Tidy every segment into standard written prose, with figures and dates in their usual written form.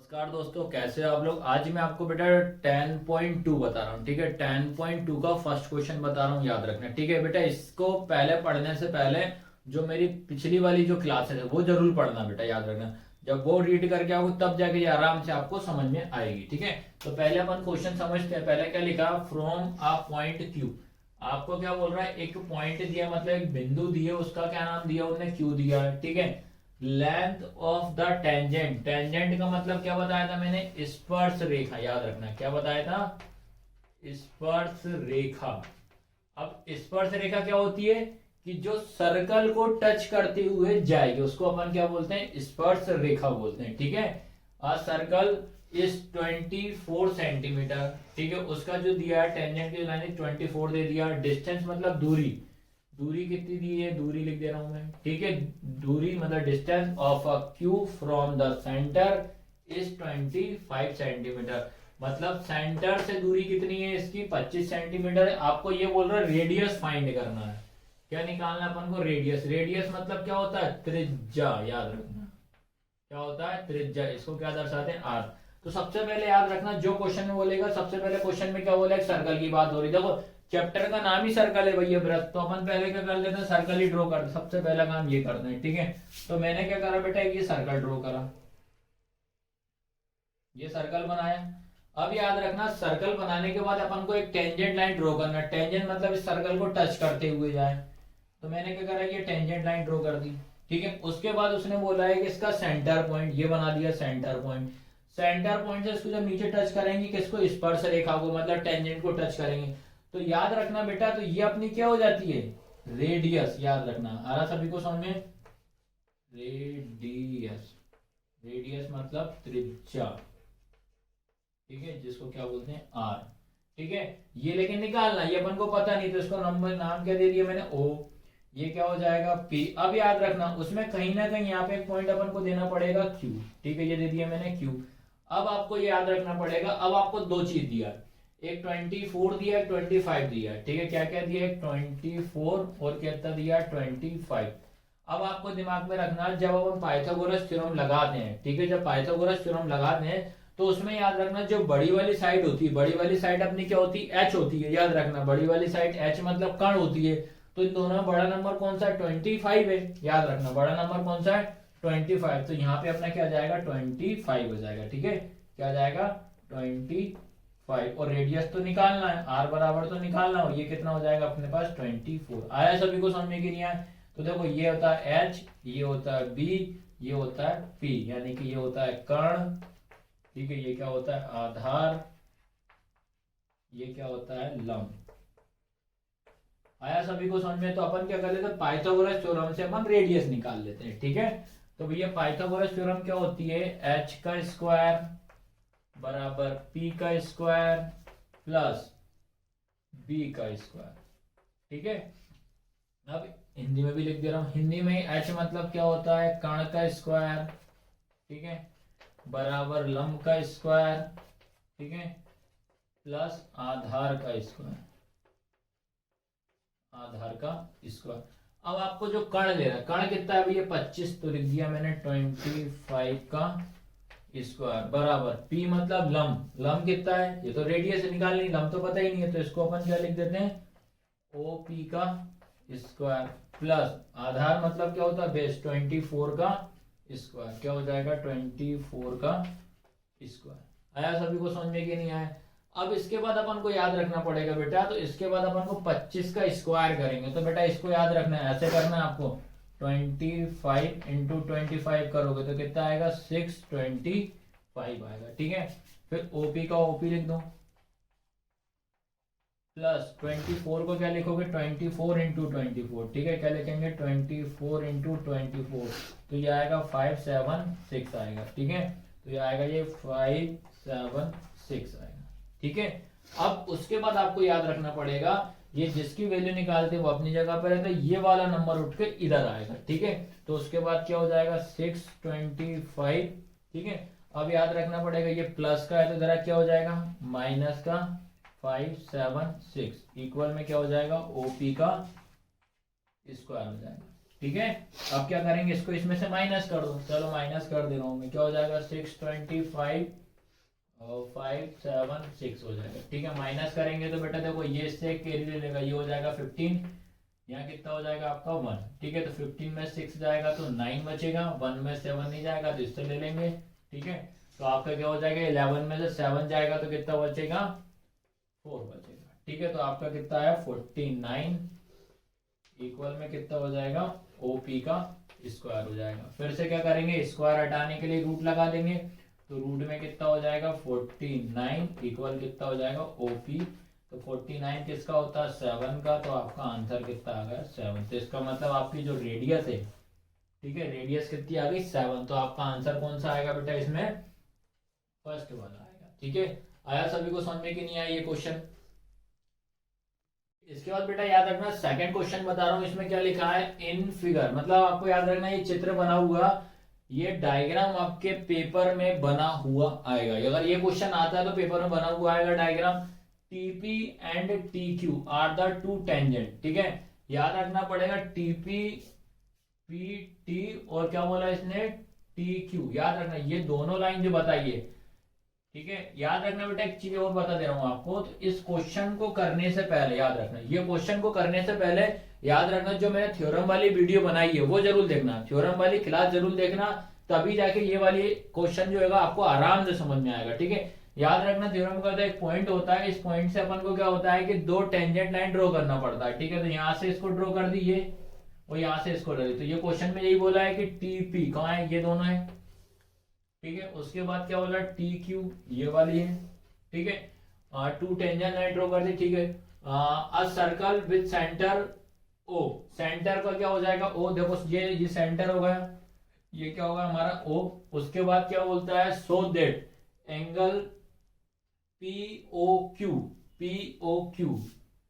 नमस्कार दोस्तों, कैसे हो आप लोग। आज मैं आपको बेटा 10.2 बता रहा हूँ। ठीक है, 10.2 का फर्स्ट क्वेश्चन बता रहा हूँ, याद रखना। ठीक है बेटा, इसको पहले पढ़ने से पहले जो मेरी पिछली वाली जो क्लासेस है वो जरूर पढ़ना बेटा, याद रखना। जब वो रीड करके आओगे तब जाके ये आराम से आपको समझ में आएगी। ठीक है, तो पहले अपन क्वेश्चन समझते हैं। पहले क्या लिखा, फ्रॉम अ पॉइंट क्यू। आपको क्या बोल रहा है, एक पॉइंट दिया, मतलब एक बिंदु दिया, उसका क्या नाम दिया उन्होंने, क्यू दिया है। ठीक है, length of the tangent. Tangent का मतलब क्या बताया था मैंने, स्पर्श रेखा, याद रखना। क्या बताया था, स्पर्श रेखा। अब स्पर्श रेखा क्या होती है कि जो सर्कल को टच करते हुए जाएगी उसको अपन क्या बोलते हैं, स्पर्श रेखा बोलते हैं। ठीक है, अ सर्कल इज 24 सेंटीमीटर। ठीक है, उसका जो दिया है टेंजेंट की लाइन 24 दे दिया। डिस्टेंस मतलब दूरी, दूरी कितनी दी है, दूरी लिख दे रहा हूं मैं। ठीक है, दूरी मतलब distance of a Q from the centre is 25 centimetre. मतलब सेंटर से दूरी कितनी है इसकी, 25 सेंटीमीटर है। आपको ये बोल रहा है रेडियस फाइंड करना है। क्या निकालना है अपन को, रेडियस। रेडियस मतलब क्या होता है, त्रिज्या, याद रखना। क्या होता है, त्रिज्या। इसको क्या दर्शाते हैं, आर। तो सबसे पहले याद रखना, जो क्वेश्चन में बोलेगा सबसे पहले क्वेश्चन में क्या बोलेगा, सर्कल की बात हो रही। देखो चैप्टर का नाम ही सर्कल है भैया, वृत्त। तो अपन पहले क्या कर लेते हैं, सर्कल ही ड्रॉ करते, सबसे पहला काम ये करते हैं। ठीक है, तो मैंने क्या करा बेटा, ये सर्कल ड्रॉ करा, ये सर्कल बनाया। अब याद रखना, सर्कल बनाने के बाद अपन को एक टेंजेंट लाइन ड्रॉ करना। टेंजेंट मतलब इस सर्कल को टच करते हुए जाए। तो मैंने क्या करा, ये टेंजेंट लाइन ड्रॉ कर दी। ठीक है, उसके बाद उसने बोला है कि इसका सेंटर पॉइंट, ये बना दिया सेंटर पॉइंट। सेंटर पॉइंट से इसको जब नीचे टच करेंगे, किसको, स्पर्श रेखा को, मतलब टेंजेंट को टच करेंगे। तो याद रखना बेटा, तो ये अपनी क्या हो जाती है, रेडियस। याद रखना, आ रहा सभी को समझ में, रेडियस। रेडियस मतलब त्रिज्या। ठीक है, जिसको क्या बोलते हैं, आर। ठीक है, ये लेकिन निकालना, ये अपन को पता नहीं, तो इसको नंबर नाम क्या दे दिया मैंने, ओ। ये क्या हो जाएगा, पी। अब याद रखना, उसमें कहीं ना कहीं यहाँ पे एक पॉइंट अपन को देना पड़ेगा, क्यू। ठीक है, ये दे दिया मैंने, क्यू। अब आपको ये याद रखना पड़ेगा, अब आपको दो चीज दिया, एक 24 दिया, एक 25 दिया। ठीक है, क्या क्या दिया, एक 24 और कितना दिया, 25। अब आपको दिमाग में रखना, जब अपन पाइथागोरस थ्योरम लगाते हैं, ठीक है, जब पाइथागोरस थ्योरम लगाते हैं तो उसमें याद रखना, जो बड़ी वाली साइड होती है, बड़ी वाली साइड अपनी क्या होती है, एच होती है। याद रखना, बड़ी वाली साइड एच मतलब कण होती है। तो इन दोनों में बड़ा नंबर कौन सा है, 25 है। याद रखना, बड़ा नंबर कौन सा है, 25। तो यहाँ पे अपना क्या जाएगा, 25 हो जाएगा। ठीक है, क्या जाएगा, 25। और रेडियस तो निकालना है, आर बराबर तो निकालना हो, ये कितना हो जाएगा अपने पास, 24। आया सभी को समझ में कि नहीं आया। तो देखो, ये होता है एच, ये होता है बी, ये होता है पी, यानी कि ये होता है कर्ण। ठीक है, ये क्या होता है, आधार। ये क्या होता है, लंब। आया सभी को समझ में। तो अपन क्या कर लेते हैं, पाइथागोरस थ्योरम से अपन रेडियस निकाल लेते हैं। ठीक है, तो भैया पाइथागोरस थ्योरम क्या होती है, एच का स्क्वायर बराबर पी का स्क्वायर प्लस बी का स्क्वायर। ठीक है, अब हिंदी में भी लिख दे रहा हूं, हिंदी में एच मतलब क्या होता है, कर्ण का स्क्वायर। ठीक है, बराबर लंब का स्क्वायर। ठीक है, प्लस आधार का स्क्वायर, आधार का स्क्वायर। अब आपको जो कर्ण ले रहा है, कर्ण कितना है भैया, 25, तो लिख दिया मैंने 25 का स्क्वायर बराबर पी मतलब लंब। लंब कितना है, ये तो रेडियस निकालनी, लंब तो पता ही नहीं है, तो इसको अपन क्या लिख देते हैं, ओ पी का स्क्वायर प्लस आधार मतलब क्या होता है, बेस, 24 का स्क्वायर। क्या हो जाएगा, 24 का स्क्वायर। आया सभी को समझ में कि नहीं आया। अब इसके बाद अपन को याद रखना पड़ेगा बेटा, तो इसके बाद अपन को 25 का स्क्वायर करेंगे। तो बेटा इसको याद रखना है, ऐसे करना है आपको, 25 इंटू 25 करोगे तो कितना आएगा, 625 आएगा। ठीक है, फिर ओपी का ओपी लिख दो, प्लस 24 को क्या लिखोगे, 24 इंटू 24। ठीक है, क्या लिखेंगे, 24 इंटू 24, तो ये आएगा 576 आएगा। ठीक है, तो ये आएगा, ये 576 आएगा। ठीक है, अब उसके बाद आपको याद रखना पड़ेगा, ये जिसकी वैल्यू निकालते वो अपनी जगह पर रहता है, ये वाला नंबर उठ के इधर आएगा। ठीक है, तो उसके बाद क्या हो जाएगा, 625। ठीक है, अब याद रखना पड़ेगा, ये प्लस का है तो इधर क्या हो जाएगा, माइनस का 576 इक्वल में क्या हो जाएगा, ओपी का स्क्वायर हो जाएगा। ठीक है। अब क्या करेंगे, इसको इसमें से माइनस कर दो। चलो माइनस कर दे रहा हूँ मैं, क्या हो जाएगा 625 और 576 हो जाएगा। ठीक है, माइनस करेंगे तो बेटा देखो ये इससे कैरी ले लेगा, ये हो जाएगा 15, यहाँ कितना हो जाएगा आपका 1। ठीक है, तो 15 में 6 जाएगा तो 9 बचेगा, 1 में 7 नहीं जाएगा तो इससे ले लेंगे। ठीक है, तो आपका क्या हो जाएगा, 11 में से 7 जाएगा तो कितना बचेगा, 4 बचेगा। ठीक है, तो आपका कितना है 49 इक्वल में कितना हो जाएगा, ओपी का स्क्वायर हो जाएगा। फिर से क्या करेंगे, स्क्वायर हटाने के लिए रूट लगा देंगे, तो रूट में कितना हो जाएगा 49 इक्वल कितना हो जाएगा ओपी। तो 49 किसका होता है, 7 का, तो आपका आंसर कितना आ गया 7। तो इसका मतलब आपकी जो रेडियस है, ठीक है, रेडियस कितनी आ गई 7। तो आपका आंसर कौन सा आएगा बेटा इसमें, फर्स्ट वाला आएगा। ठीक है, आया सभी को समझ में कि नहीं आया ये क्वेश्चन। इसके बाद बेटा याद रखना, सेकंड क्वेश्चन बता रहा हूं, इसमें क्या लिखा है, इन फिगर, मतलब आपको याद रखना ये चित्र बना हुआ, ये डायग्राम आपके पेपर में बना हुआ आएगा। अगर ये क्वेश्चन आता है तो पेपर में बना हुआ आएगा diagram. TP and TQ are the two tangent. ठीक है, याद रखना पड़ेगा टीपी पी टी और क्या बोला इसने टीक्यू, याद रखना ये दोनों लाइन जो बताइए। ठीक है, याद रखना बेटा, एक चीज और बता दे रहा हूं आपको, तो इस क्वेश्चन को करने से पहले याद रखना, ये क्वेश्चन को करने से पहले याद रखना जो मैंने थ्योरम वाली वीडियो बनाई है वो जरूर देखना, थ्योरम वाली क्लास जरूर देखना, तभी जाके ये वाली क्वेश्चन जो है आपको आराम से समझ में आएगा। ठीक है, याद रखना थ्योरम का एक पॉइंट होता है, इस पॉइंट से अपन को क्या होता है कि दो टेंजेंट लाइन ड्रॉ करना पड़ता है। ठीक है, तो यहाँ से इसको ड्रॉ कर दी ये, और यहाँ से इसको ड्रॉ, तो ये क्वेश्चन में यही बोला है कि टीपी कहाँ है, ये दोनों है। ठीक है, उसके बाद क्या बोला टी क्यू, ये वाली है। ठीक है, टू टेंजेंट लाइन ड्रॉ कर दी। ठीक है, a circle with centre O, centre का क्या हो जाएगा ओ, देखो ये सेंटर हो गया, ये क्या होगा हमारा ओ। उसके बाद क्या बोलता है, so that angle P O Q, P O Q,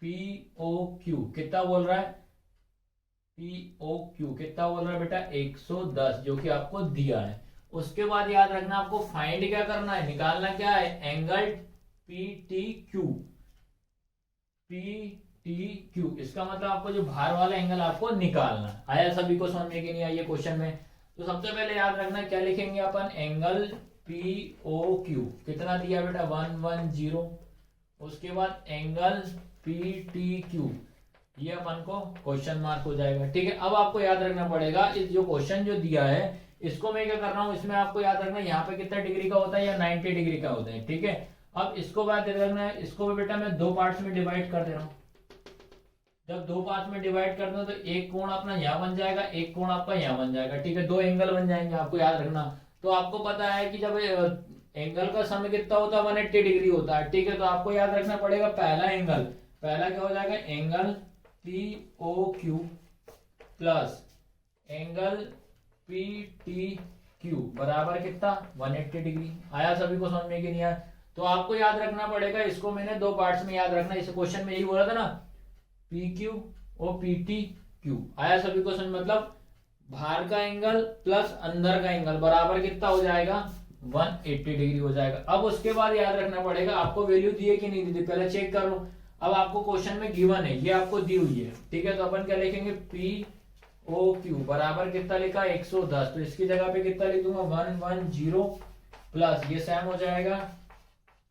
P O Q कितना बोल रहा है, पी ओ क्यू कितना बोल रहा है बेटा 110, जो कि आपको दिया है। उसके बाद याद रखना आपको फाइंड क्या करना है, निकालना क्या है, angle P T Q, P T Q, इसका मतलब आपको जो बाहर वाला एंगल आपको निकालना है। आया सभी को समझ में कि नहीं आया क्वेश्चन में। तो सबसे पहले याद रखना क्या लिखेंगे अपन, एंगल पी ओ क्यू कितना दिया बेटा 110। उसके बाद एंगल पी टी क्यू, ये अपन को क्वेश्चन मार्क हो जाएगा। ठीक है, अब आपको याद रखना पड़ेगा इस जो क्वेश्चन जो दिया है इसको मैं क्या कर रहा हूं, इसमें आपको याद रखना यहाँ पे कितना डिग्री का होता है, या 90 डिग्री का होता है। ठीक है, अब इसको बात रखना है, इसको भी बेटा मैं दो पार्ट्स में डिवाइड कर दे रहा हूँ। जब दो पार्ट में डिवाइड कर दो तो एक कोण अपना यहाँ बन जाएगा, एक कोण आपका यहाँ बन जाएगा। ठीक है, दो एंगल बन जाएंगे, आपको याद रखना। तो आपको पता है कि जब एंगल का समय कितना होता है 180 डिग्री होता है। ठीक है, तो आपको याद रखना पड़ेगा पहला एंगल, पहला क्या हो जाएगा angle P O Q plus angle P T Q बराबर कितना 180 डिग्री। आया सभी को समझ में कि नहीं आया। तो आपको याद रखना पड़ेगा, इसको मैंने दो पार्ट्स में याद रखना, इस क्वेश्चन में यही बोला था ना, पी क्यू और पी टी क्यू। आया सभी को समझ, मतलब बाहर का एंगल प्लस अंदर का एंगल बराबर कितना हो जाएगा 180 डिग्री हो जाएगा। अब उसके बाद याद रखना पड़ेगा आपको वैल्यू दी है कि नहीं दी, पहले चेक कर लो। अब आपको क्वेश्चन में गिवन है, ये आपको दी हुई है। ठीक है, तो अपन क्या लिखेंगे, पी ओ क्यू बराबर कितना लिखा 110, तो इसकी जगह पे कितना लिख दूंगा 110 प्लस ये सेम हो जाएगा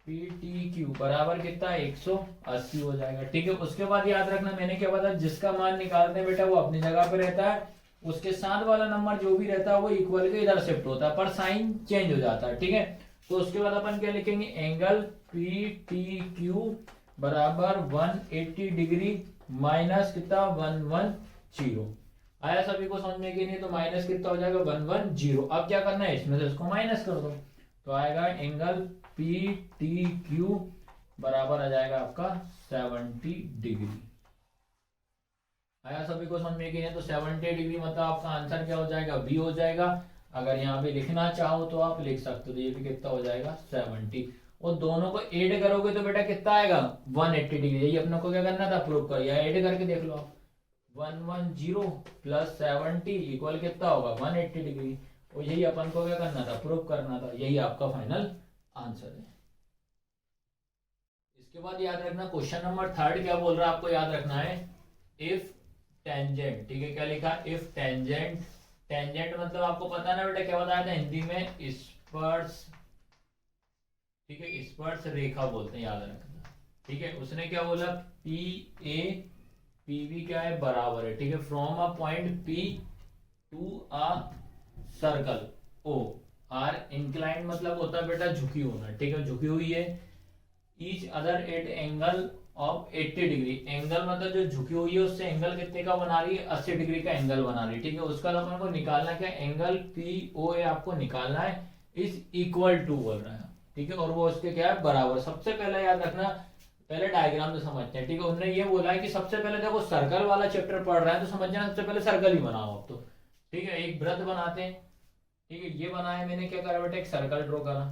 पी टी क्यू बराबर कितना 180 हो जाएगा। ठीक है, उसके बाद याद रखना मैंने क्या बताया, जिसका मान निकालते हैं बेटा वो अपनी जगह पे रहता है, उसके साथ वाला नंबर जो भी रहता है वो इक्वल के इधर शिफ्ट होता है, पर साइन चेंज हो जाता है। ठीक है, तो उसके बाद अपन क्या लिखेंगे, एंगल पी टी क्यू बराबर 180 डिग्री माइनस कितना 110। आया सभी को समझ में कि नहीं, तो माइनस कितना हो जाएगा 110। अब क्या करना है, इसमें से इसको माइनस कर दो, तो आएगा एंगल पी टी क्यू बराबर आ जाएगा आपका 70 डिग्री। आया सभी को समझ में कि नहीं, तो 70 डिग्री मतलब आपका आंसर क्या हो जाएगा बी हो जाएगा। अगर यहाँ पे लिखना चाहो तो आप लिख सकते हो, तो ये भी कितना हो जाएगा 70, और दोनों को ऐड करोगे तो बेटा कितना आएगा 180 डिग्री। यही अपने को क्या करना था, प्रूव कर, ऐड करके देख लो आप, 110 प्लस 70 इक्वल कितना होगा 180 डिग्री, और यही अपन को क्या करना था, प्रूव करना था। यही आपका फाइनल आंसर है। इसके बाद याद रखना क्वेश्चन नंबर 3 क्या बोल रहा है, आपको याद रखना है, इफ टेंजेंट, ठीक है, क्या लिखा, इफ टेंजेंट, टेंजेंट मतलब आपको पता ना बेटा क्या बताया था हिंदी में, स्पर्श, ठीक है, स्पर्श रेखा बोलते हैं, याद रखना, ठीक है। उसने क्या बोला, पी ए पी बी क्या है, बराबर है, ठीक है, from a point P to a circle O R inclined मतलब होता है बेटा झुकी होना, ठीक है, झुकी हुई है, each other at angle of 80 degree, angle मतलब जो झुकी हुई है उससे एंगल कितने का बना रही है, 80 डिग्री का एंगल बना रही है, ठीक है। उसका तो अपन को निकालना क्या, एंगल पी ओ ए आपको निकालना है, इज इक्वल टू बोल रहा है, ठीक है, और वो उसके क्या है, बराबर। सबसे पहले याद रखना, पहले डायग्राम तो समझते हैं, ठीक है। उन्होंने ये बोला है कि सबसे पहले देखो सर्कल वाला चैप्टर पढ़ रहा है तो समझना सबसे पहले सर्कल ही बनाओ अब तो, ठीक है। एक वृत्त बनाते हैं, ठीक है, ये बनाया मैंने, क्या करा बेटा, एक सर्कल ड्रॉ करा,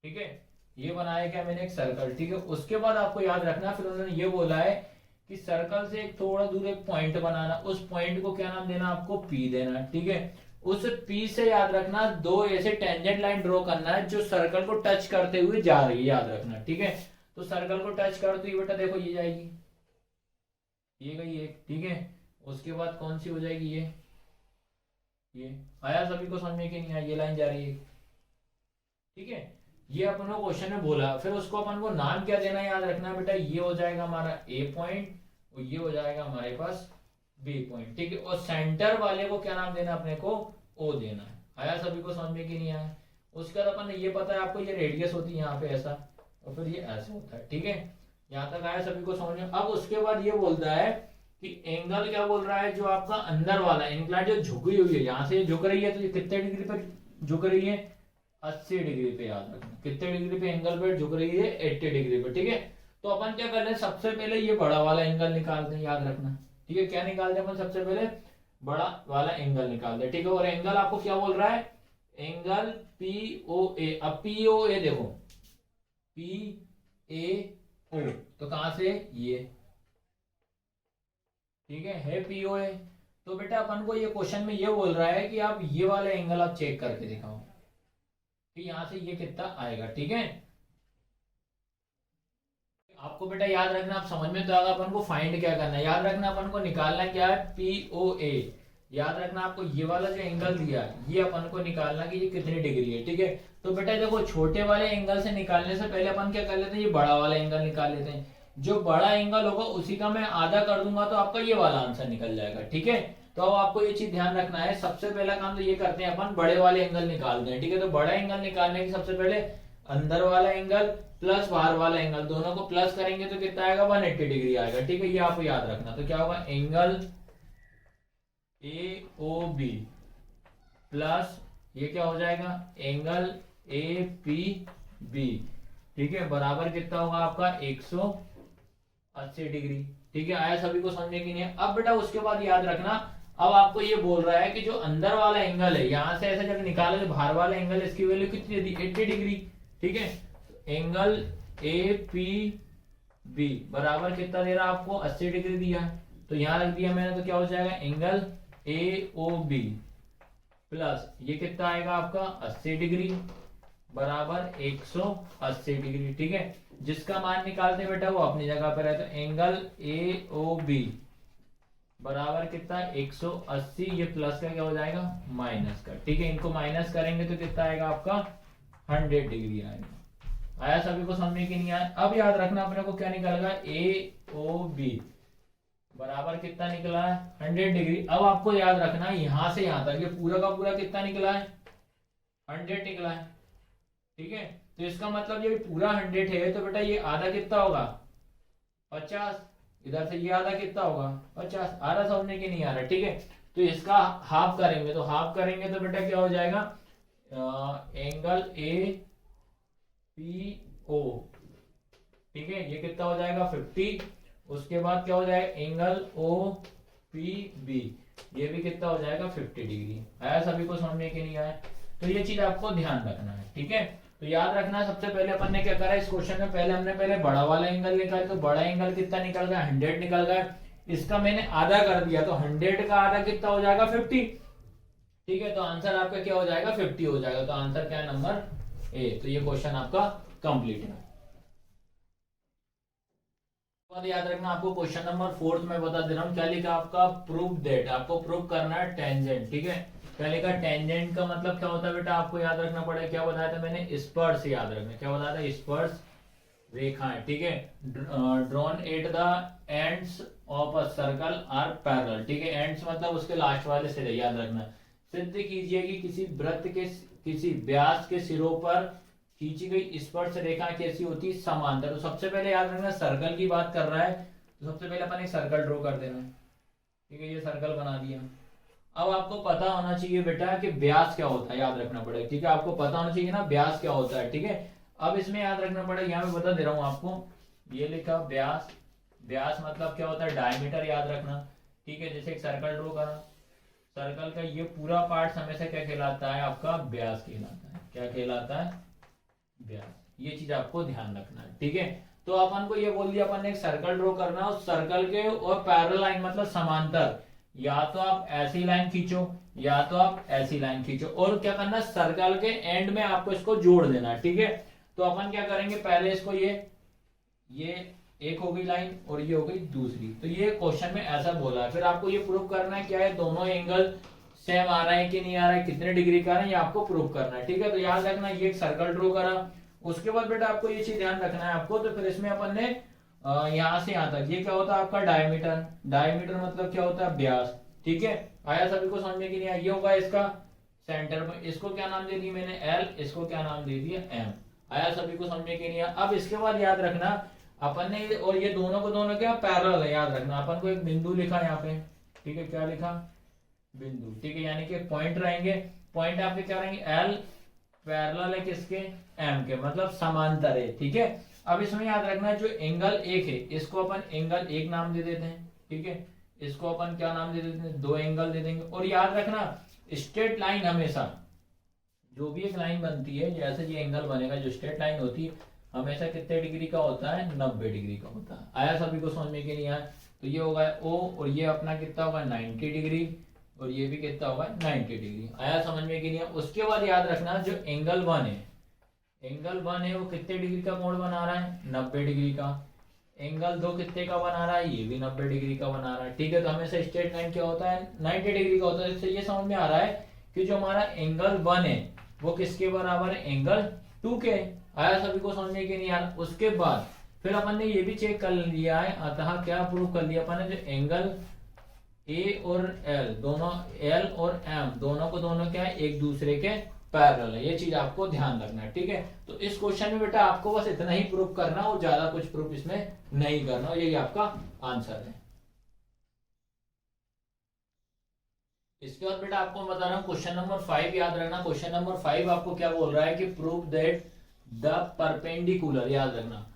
ठीक है, ये बनाया क्या मैंने, एक सर्कल, ठीक है। उसके बाद आपको याद रखना, फिर उन्होंने ये बोला है कि सर्कल से एक थोड़ा दूर एक पॉइंट बनाना, उस पॉइंट को क्या नाम देना आपको, पी देना, ठीक है। उस पी से याद रखना दो ऐसे टेंजेंट लाइन ड्रॉ करना है जो सर्कल को टच करते हुए जा रही है, याद रखना, ठीक है। तो सर्कल को टच करते हुए बेटा देखो ये जाएगी, ये गई एक, ठीक है। उसके बाद कौन सी हो जाएगी, ये आया सभी को समझ में कि नहीं आया, ये लाइन जा रही है, ठीक है। ये अपन को क्वेश्चन में बोला, फिर उसको अपन को नाम क्या देना है, याद रखना बेटा, ये हो जाएगा हमारा ए पॉइंट और ये हो जाएगा हमारे पास बी पॉइंट, ठीक है। और सेंटर वाले को क्या नाम देना, अपने को ओ देना है। आया सभी को समझ में कि नहीं आया। उसके बाद अपन ने ये पता है आपको, ये रेडियस होती है यहाँ पे ऐसा, और फिर ये ऐसे होता है, ठीक है। यहाँ तक आया सभी को समझ में। अब उसके बाद ये बोलता है कि एंगल क्या बोल रहा है, जो आपका अंदर वाला इंक्लाइन जो झुकी हुई है, यहाँ से झुक रही है तो ये कितने डिग्री पर झुक रही है, 80 डिग्री पे, याद रखना कितने डिग्री पे एंगल पे झुक रही है, 80 डिग्री पे, ठीक है। तो अपन क्या कर रहे हैं, सबसे पहले ये बड़ा वाला एंगल निकालते हैं, याद रखना, ठीक है। क्या निकालते हैं अपन, सबसे पहले बड़ा वाला एंगल निकालते हैं, ठीक है। और एंगल आपको क्या बोल रहा है, एंगल पी ओ ए। अब पी ओ ए देखो, पी ए ओ तो कहां से, ये, ठीक है पी ओ ए। तो बेटा अपन को ये क्वेश्चन में ये बोल रहा है कि आप ये वाला एंगल आप चेक करके दिखाओ कि यहां से ये कितना आएगा, ठीक है। आपको बेटा याद रखना, आप समझ में तो आएगा, अपन को फाइंड क्या करना है, याद रखना अपन को निकालना क्या है, पी ओ ए। याद रखना आपको ये वाला जो एंगल दिया है ये अपन को निकालना कि ये कितनी डिग्री है, ठीक है। तो बेटा देखो छोटे वाले एंगल से निकालने से पहले अपन क्या कर लेते हैं, ये बड़ा वाला एंगल निकाल लेते हैं। जो बड़ा एंगल होगा उसी का मैं आधा कर दूंगा तो आपका ये वाला आंसर निकल जाएगा, ठीक है। तो अब आपको ये चीज ध्यान रखना है, सबसे पहला काम तो ये करते हैं अपन, बड़े वाले एंगल निकालते हैं, ठीक है। तो बड़ा एंगल निकालने के सबसे पहले अंदर वाला एंगल प्लस बाहर वाला एंगल दोनों को प्लस करेंगे तो कितना आएगा, 180 डिग्री आएगा, ठीक है। ये आपको याद रखना। तो क्या होगा, angle A O B plus ये क्या हो जाएगा, एंगल ए पी बी, ठीक है, बराबर कितना होगा आपका 180 डिग्री, ठीक है। आया सभी को समझने की नहीं है। अब बेटा उसके बाद याद रखना, अब आपको ये बोल रहा है कि जो अंदर वाला एंगल है यहां से ऐसे जब निकाले तो बाहर वाला एंगल इसकी वैल्यू कितनी दी, 80 डिग्री, ठीक है। एंगल ए पी बी बराबर कितना दे रहा है आपको, 80 डिग्री दिया है, तो यहां रख दिया मैंने, तो क्या हो जाएगा, angle A O B plus ये कितना आएगा आपका 80 डिग्री बराबर 180 डिग्री, ठीक है। जिसका मान निकालते बेटा वो अपनी जगह पर है, तो एंगल ए ओ बी बराबर कितना 180, ये प्लस का क्या हो जाएगा, माइनस का, ठीक है। इनको माइनस करेंगे तो कितना आएगा आपका 100 डिग्री आएगा। आया सभी को समझ में कि नहीं आया। अब याद रखना अपने को क्या निकलेगा, ए ओ बी बराबर कितना निकला है 100 डिग्री। अब आपको याद रखना यहां से यहां तक ये पूरा का पूरा कितना निकला है, 100 निकला है, ठीक है। तो इसका मतलब ये पूरा 100 है, तो बेटा ये आधा कितना होगा 50, इधर से ये आधा कितना होगा 50, आधा समझने की नहीं आ रहा, ठीक है। तो इसका हाफ करेंगे, तो हाफ करेंगे तो बेटा क्या हो जाएगा, एंगल ए पी ओ, ठीक है, ये कितना हो जाएगा 50। उसके बाद क्या हो जाएगा, एंगल ओ पी बी, ये भी कितना हो जाएगा 50 डिग्री। आया सभी को समझ में कि नहीं आया। तो ये चीज आपको ध्यान रखना है, ठीक है। तो याद रखना सबसे पहले अपन ने क्या करा इस क्वेश्चन में, पहले हमने पहले बड़ा वाला एंगल निकाला, तो बड़ा एंगल कितना निकल गया 100 निकल गया, इसका मैंने आधा कर दिया, तो 100 का आधा कितना हो जाएगा 50, ठीक है। तो आंसर आपका क्या हो जाएगा 50 हो जाएगा। तो आंसर क्या है, नंबर ए। तो ये क्वेश्चन आपका कंप्लीट है। और याद रखना आपको क्वेश्चन नंबर 4 में बता दे रहा हूँ, क्या लिखा आपका, प्रूव दैट, आपको प्रूव करना है टेंजेंट, ठीक है। क्या लिखा, टेंजेंट का मतलब क्या होता है बेटा, आपको याद रखना पड़ेगा, क्या बताया था मैंने, स्पर्श याद रखना, क्या बताया था, स्पर्श रेखाएं, ठीक है। Drawn at the ends of a circle are parallel, ठीक है, एंड्स मतलब उसके लास्ट वाले सिरे, याद रखना। सिद्ध कीजिए कि किसी वृत्त के किसी व्यास के सिरों पर खींची गई स्पर्श रेखा कैसी होती है, समांतर। तो सबसे पहले याद रखना सर्कल की बात कर रहा है, तो सबसे पहले अपन एक सर्कल ड्रॉ कर देना, ठीक है, ये सर्कल बना दिया। अब आपको पता होना चाहिए बेटा कि व्यास क्या होता है, याद रखना पड़ेगा, ठीक है, आपको पता होना चाहिए ना व्यास क्या होता है, ठीक है। अब इसमें याद रखना पड़ेगा, यहाँ पे बता दे रहा हूँ आपको, ये लिखा व्यास, व्यास मतलब क्या होता है, डायमीटर, याद रखना, ठीक है। जैसे एक सर्कल ड्रॉ करा, सर्कल का ये पूरा पार्ट हमेशा क्या कहलाता है, आपका व्यास कहलाता है, क्या कहलाता है, व्यास। ये चीज आपको ध्यान रखना है, ठीक है। तो अपन को ये बोल दिया, अपन ने एक सर्कल ड्रॉ करना, उस सर्कल के और पैरेलल लाइन मतलब समांतर, या तो आप ऐसी लाइन खींचो या तो आप ऐसी लाइन खींचो, और क्या करना, सर्कल के एंड में आपको इसको जोड़ देना, ठीक है। तो अपन क्या करेंगे, पहले इसको ये एक हो गई लाइन और ये हो गई दूसरी, तो ये क्वेश्चन में ऐसा बोला है। फिर आपको ये प्रूव करना है क्या है, दोनों एंगल सेम आ रहा है कि नहीं आ रहा है, कितने डिग्री का है, ये आपको प्रूव करना है, ठीक है। तो याद रखना, ये एक सर्कल ड्रॉ करा, उसके बाद बेटा आपको ये चीज ध्यान रखना है आपको, तो फिर इसमें अपन ने यहाँ से यहाँ तक, ये क्या होता है आपका डायमीटर, डायमीटर मतलब क्या होता है, व्यास, ठीक है। आया सभी को समझ में कि नहीं आया, ये होगा इसका सेंटर में, इसको क्या नाम दे दिया मैंने, एल, इसको क्या नाम दे दिया, एम। आया सभी को समझ में कि नहीं आया। अब इसके बाद याद रखना अपन ने, और ये दोनों को दोनों क्या पैरेलल है, याद रखना, अपन को एक बिंदु लिखा यहाँ पे, ठीक है, क्या लिखा, बिंदु, ठीक है, यानी कि पॉइंट रहेंगे, पॉइंट आपके क्या रहेंगे, एल पैरेलल है किसके, एम के, मतलब समांतर है, ठीक है। अब इसमें याद रखना जो एंगल एक है, इसको अपन एंगल एक नाम दे देते हैं, ठीक है, इसको अपन क्या नाम दे देते हैं, दो एंगल दे देंगे। और याद रखना स्ट्रेट लाइन हमेशा, जो भी एक लाइन बनती है, जैसे ये एंगल बनेगा, जो स्ट्रेट लाइन होती है हमेशा कितने डिग्री का होता है, 90 डिग्री का होता है। आया सभी को समझ में कि नहीं आया। तो ये होगा ओ, और ये अपना कितना होगा 90 डिग्री, और ये भी कितना होगा 90 डिग्री। आया समझ में कि नहीं आया। उसके बाद याद रखना जो एंगल 1 है, एंगल 1 है वो कितने डिग्री का कोण बना रहा है, 90 डिग्री का। एंगल 2 कितने का बना रहा है, ये भी 90 डिग्री का बना रहा है, ठीक है। तो हमेशा स्ट्रेट लाइन क्या होता है, 90 डिग्री का होता है। इससे ये समझ में आ रहा है कि जो हमारा एंगल 1 है वो किसके बराबर है, एंगल 2 के। आया सभी को समझने के नहीं यार। उसके बाद फिर अपन ने ये भी चेक कर लिया है, अतः क्या प्रूव कर लिया अपन ने, जो एंगल ए और एल दोनों, एल और एम दोनों को दोनों क्या है, एक दूसरे के पैरेलल है। ये चीज आपको ध्यान रखना है, ठीक है। तो इस क्वेश्चन में बेटा आपको बस इतना ही प्रूफ करना, और ज्यादा कुछ प्रूफ इसमें नहीं करना, यही आपका आंसर है। इसके बाद बेटा आपको बता रहा हूं क्वेश्चन नंबर 5 याद रखना। क्वेश्चन नंबर 5 आपको क्या बोल रहा है कि प्रूव दैट द परपेंडिकुलर, याद रखना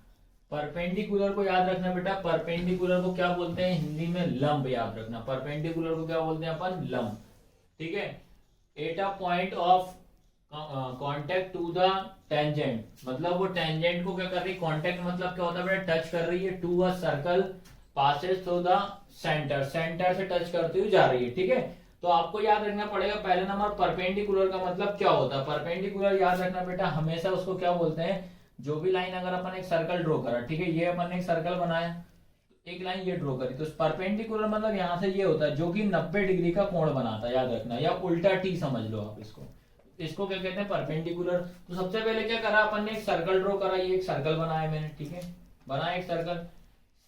परपेंडिकुलर को याद रखना बेटा। परपेंडिकुलर को क्या बोलते हैं हिंदी में, लंब, याद रखना। परपेंडिकुलर को क्या बोलते हैं अपन, लंब, ठीक है। At a point of contact to the tangent, मतलब वो टेंजेंट को क्या कर रही है, कांटेक्ट मतलब क्या होता है बेटा, टच कर रही है, to a circle passes through the centre, centre से टच करती हुई जा रही है, ठीक है। तो आपको याद रखना पड़ेगा पहले नंबर परपेंडिकुलर का मतलब क्या होता है। परपेंडिकुलर याद रखना बेटा, हमेशा उसको क्या बोलते हैं, जो भी लाइन अगर अपन एक सर्कल ड्रॉ करा, ठीक है, ये अपन ने एक सर्कल बनाया, एक लाइन ये ड्रॉ करी, तो परपेंडिकुलर मतलब यहाँ से ये होता है जो कि 90 डिग्री का कोण बनाता है, याद रखना, या उल्टा टी समझ लो आप इसको। इसको क्या कहते हैं, परपेंडिकुलर। तो सबसे पहले क्या करा अपन ने, एक सर्कल ड्रॉ करा, ये एक सर्कल बनाया मैंने, ठीक है, बनाया एक सर्कल।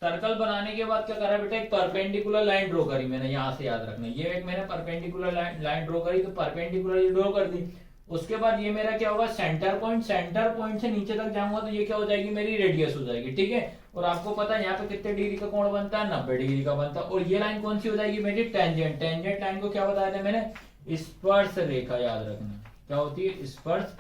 सर्कल बनाने के बाद क्या करा बेटा, एक परपेंडिकुलर लाइन ड्रॉ करी मैंने, यहाँ से याद रखना, ये एक मैंने परपेंडिकुलर लाइन ड्रॉ करी, तो परपेंडिकुलर ड्रॉ कर दी। उसके बाद ये मेरा क्या होगा, सेंटर पॉइंट, सेंटर पॉइंट से नीचे तक जाऊंगा तो ये क्या हो जाएगी, मेरी रेडियस हो जाएगी, ठीक है। और आपको पता है यहाँ पे कितने डिग्री का कोण बनता है, 90 डिग्री का बनता है। और ये लाइन कौन सी हो जाएगी मेरी, टेंजेंट। टेंजेंट लाइन को क्या बताया था मैंने, स्पर्श रेखा, याद रखना क्या होती है, स्पर्श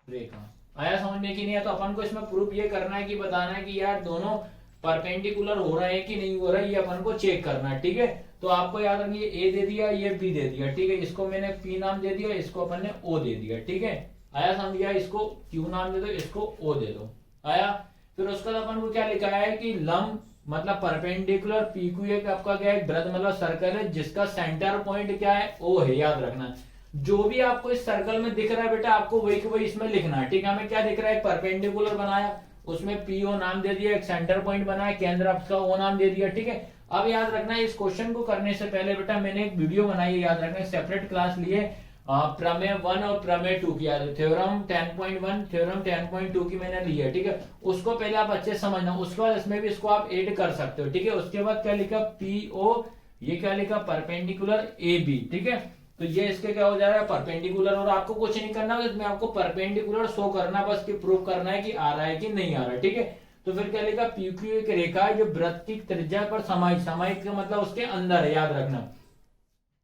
रेखा। आया समझ में कि नहीं आया। तो अपन को इसमें प्रूफ ये करना है कि बताना है कि यार दोनों परपेंडिकुलर हो रहे हैं कि नहीं हो रहा है, ये अपन को चेक करना है, ठीक है। तो आपको याद रखिए ए दे दिया, ये बी दे दिया, ठीक है, इसको मैंने पी नाम दे दिया, इसको अपन ने ओ दे दिया, ठीक है। आया समझ गया, इसको क्यू नाम दे दो, इसको ओ दे दो। आया। फिर उसका अपन को क्या लिखा है कि लंब मतलब परपेंडिकुलर पी क्यू एक आपका क्या है, वृत्त मतलब सर्कल है जिसका सेंटर पॉइंट क्या है, ओ है, याद रखना। जो भी आपको इस सर्कल में दिख रहा है बेटा, आपको वही को वही इसमें लिखना है, ठीक है। हमें क्या दिख रहा है, परपेंडिकुलर बनाया, उसमें पीओ नाम दे दिया, एक सेंटर पॉइंट बना है, केंद्र अक्ष का ओ नाम दे दिया, ठीक है। अब याद रखना इस क्वेश्चन को करने से पहले बेटा मैंने एक वीडियो बनाई है, याद रखना सेपरेट क्लास लिए प्रमेय 1 और प्रमेय 2 की, याद है थ्योरम 10.1 थ्योरम 10.2 की मैंने ली है, ठीक है। उसको पहले आप अच्छे समझना, उसके बाद इसमें भी इसको आप ऐड कर सकते हो, ठीक है। उसके बाद क्या लिखा पीओ, ये क्या लिखा परपेंडिकुलर ए बी, ठीक है। तो ये इसके क्या हो जाएगा परपेंडिकुलर, और आपको कुछ नहीं करना, इसमें आपको परपेंडिकुलर शो करना, बस कि प्रूव करना है कि आ रहा है कि नहीं आ रहा है, ठीक है। तो फिर क्या लिखा पीक्यू एक रेखा है जो वृत्त की त्रिज्या पर समाहित, समाहित का मतलब उसके अंदर है, याद रखना,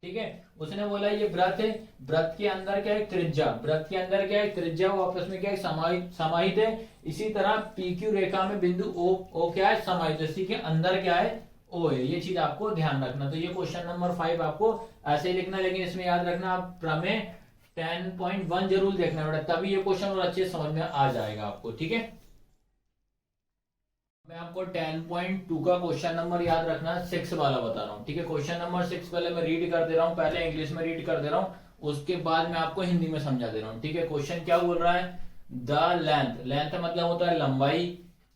ठीक है। उसने बोला ये व्रत है, व्रत के अंदर क्या है त्रिज्या, व्रत के अंदर क्या है त्रिज्या, वो आपस में क्या है समाहित, समाहित है। इसी तरह पीक्यू रेखा में बिंदु ओ क्या है समाहित, इसी के अंदर क्या है ओ है, ये चीज आपको ध्यान रखना। तो ये क्वेश्चन नंबर 5 आपको ऐसे ही लिखना, लेकिन इसमें याद रखना आप प्रमेय 10.1 जरूर देखना बेटा, तभी ये क्वेश्चन और अच्छे समझ में आ जाएगा आपको, ठीक है। मैं आपको 10.2 का क्वेश्चन नंबर याद रखना 6 वाला बता रहा हूँ, ठीक है। क्वेश्चन नंबर 6 पहले मैं रीड कर दे रहा हूँ, पहले इंग्लिश में रीड कर दे रहा हूँ, उसके बाद मैं आपको हिंदी में समझा दे रहा हूँ, ठीक है। क्वेश्चन क्या बोल रहा है, द लेंथ, लेंथ मतलब होता है लंबाई,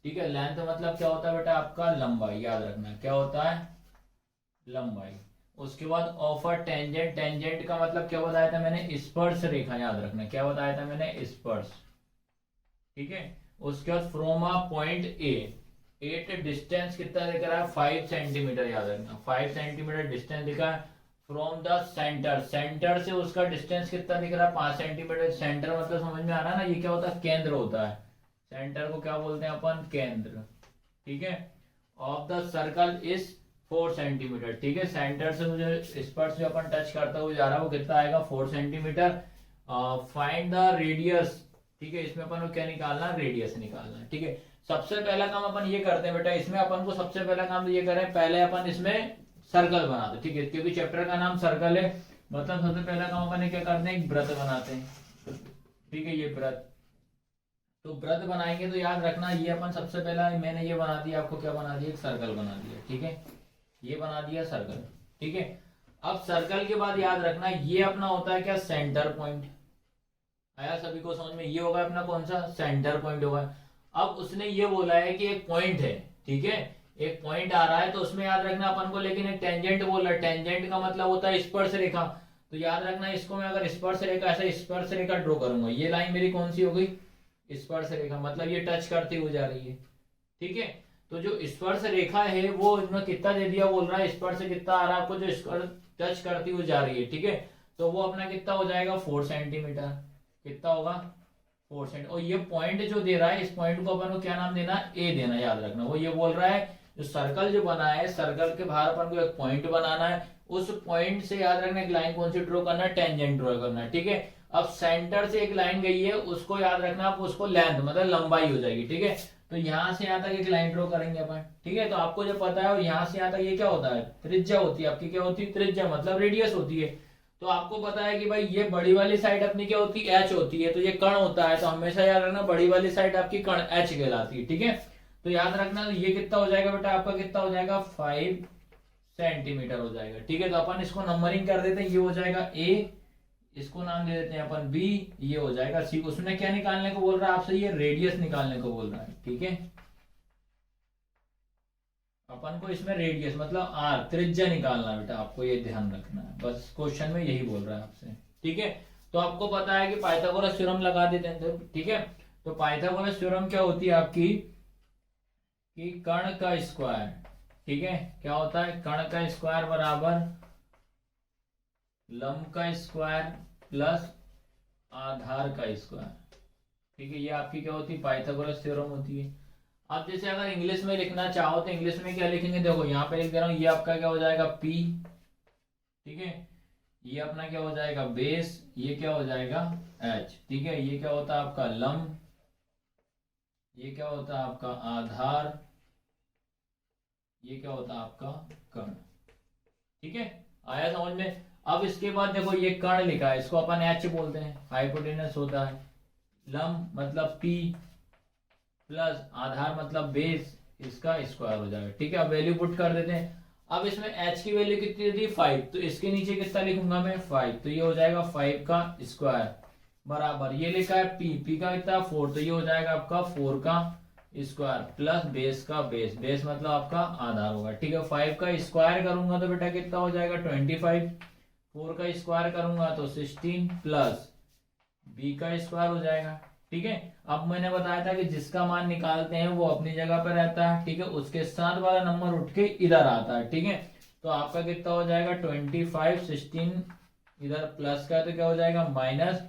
ठीक है। लेंथ मतलब क्या होता है बेटा आपका लंबाई, याद रखना क्या होता है लंबाई। उसके बाद ऑफ अ टेंजेंट, टेंजेंट का मतलब क्या बताया था मैंने स्पर्श रेखा, याद रखना क्या बताया था मैंने स्पर्श, ठीक है। उसके बाद from a point A, at distance कितना दिख रहा है 5 सेंटीमीटर, याद रखना 5 सेंटीमीटर डिस्टेंस दिखा है। फ्रॉम द सेंटर, सेंटर से उसका डिस्टेंस कितना दिख रहा है 5 सेंटीमीटर। सेंटर मतलब समझ में आ रहा है ना, ये क्या होता है केंद्र होता है, सेंटर को क्या बोलते हैं अपन केंद्र, ठीक है। Of the circle is 4 centimetre, ठीक है। सेंटर से मुझे स्पर्श जो अपन टच करता हुआ जा रहा है वो कितना आएगा 4 सेंटीमीटर। फाइंड द रेडियस, ठीक है, इसमें अपन को क्या निकालना रेडियस निकालना, ठीक है। सबसे पहला काम अपन ये करते हैं बेटा, इसमें अपन को सबसे पहला काम तो ये करें, पहले अपन इसमें सर्कल बनाते हैं, ठीक है, क्योंकि चैप्टर का नाम सर्कल है, मतलब सबसे पहला काम अपन क्या करते हैं एक व्रत बनाते हैं, ठीक है। ये व्रत, तो व्रत बनाएंगे तो याद रखना ये अपन सबसे पहला मैंने ये बना दिया, आपको क्या बना दिया एक सर्कल बना दिया, ठीक है। ये बना दिया सर्कल, ठीक है। अब सर्कल के बाद याद रखना ये अपना होता है क्या सेंटर पॉइंट, आया सभी को समझ में, ये होगा अपना कौन सा सेंटर पॉइंट होगा। अब उसने ये बोला है कि एक पॉइंट है, ठीक है, एक पॉइंट आ रहा है, तो उसमें याद रखना अपन को लेकिन एक टेंजेंट बोल रहा है, टेंजेंट का मतलब होता है स्पर्श रेखा। तो याद रखना इसको मैं अगर स्पर्श रेखा ऐसे स्पर्श रेखा ड्रॉ करूंगा, ये लाइन मेरी कौन सी हो गई स्पर्श रेखा, मतलब ये टच करती हुई जा रही है, ठीक है। तो जो स्पर्श रेखा है वो इसमें कितना दे दिया बोल रहा है, स्पर्श से कितना आ रहा है आपको जो टच करती हुई जा रही है, ठीक है। तो वो अपना कितना हो जाएगा 4 सेंटीमीटर, कितना होगा 4 सेंट। और ये पॉइंट जो दे रहा है इस पॉइंट को अपन को क्या नाम देना ए देना, याद रखना। वो ये बोल रहा है जो सर्कल जो बना है, सर्कल के बाहर अपन को एक पॉइंट बनाना है, उस पॉइंट से याद रखना एक लाइन कौन सी ड्रॉ करना है टेंजेंट ड्रॉ करना है, ठीक है। अब सेंटर से एक लाइन गई है, उसको याद रखना आप उसको लेंथ मतलब लंबाई हो जाएगी, ठीक है। तो यहां से यहां तक एक लाइन ड्रॉ करेंगे अपन, ठीक है। तो आपको जो पता है यहाँ से यहाँ तक ये क्या होता है त्रिज्या होती है आपकी, क्या होती है त्रिज्या मतलब रेडियस होती है। तो आपको पता है कि भाई ये बड़ी वाली साइड अपनी क्या होती है एच होती है, तो ये कण होता है, तो हमेशा याद रखना बड़ी वाली साइड आपकी कण एच कहलाती है, ठीक है। तो याद रखना ये कितना हो जाएगा बेटा आपका कितना हो जाएगा 5 सेंटीमीटर हो जाएगा, ठीक है। तो अपन इसको नंबरिंग कर देते हैं, ये हो जाएगा ए, इसको नाम दे देते हैं अपन बी, ये हो जाएगा सी। उसने क्या निकालने को बोल रहा है आपसे, ये रेडियस निकालने को बोल रहा है, ठीक है। अपन को इसमें रेडियस मतलब आर त्रिज्या निकालना बेटा, आपको ये ध्यान रखना है, बस क्वेश्चन में यही बोल रहा है आपसे, ठीक है। तो आपको पता है कि पाइथागोरस थ्योरम लगा देते हैं, ठीक है। तो पाइथागोरस थ्योरम क्या होती है आपकी कि कर्ण का स्क्वायर, ठीक है, क्या होता है कर्ण का स्क्वायर बराबर लंब का स्क्वायर प्लस आधार का स्क्वायर, ठीक है। ये आपकी क्या होती है पाइथागोरस थ्योरम होती है। अब जैसे अगर इंग्लिश में लिखना चाहो तो इंग्लिश में क्या लिखेंगे, देखो यहाँ पे लिख दे रहा हूँ, ये आपका क्या हो जाएगा P, ठीक है। ये अपना क्या हो जाएगा बेस, ये क्या हो जाएगा H, ठीक है। ये क्या होता है आपका लंब, ये क्या होता है आपका आधार, ये क्या होता है आपका कर्ण, ठीक है। आया समझ में। अब इसके बाद देखो ये कर्ण लिखा है, इसको अपन H बोलते हैं, हाइपोटेनस होता है, लंब मतलब P प्लस आधार मतलब बेस, इसका स्क्वायर हो जाएगा, ठीक है। अब वैल्यू पुट कर देते हैं। अब इसमें h की वैल्यू कितनी थी 5, तो इसके नीचे कितना लिखूंगा मैं 5, तो ये हो जाएगा 5 का स्क्वायर बराबर ये लिखा है p का कितना 4, तो ये हो जाएगा आपका 4 का स्क्वायर प्लस बेस का बेस, बेस मतलब आपका आधार होगा, ठीक है। 5 का स्क्वायर करूंगा तो बेटा कितना हो जाएगा 25, 4 का स्क्वायर करूंगा तो 16 प्लस बी का स्क्वायर हो जाएगा, ठीक है। अब मैंने बताया था कि जिसका मान निकालते हैं वो अपनी जगह पर रहता है, ठीक है, उसके साथ वाला नंबर उठ के इधर आता है, ठीक है। तो आपका कितना हो जाएगा 25, 16 इधर प्लस का तो क्या हो जाएगा माइनस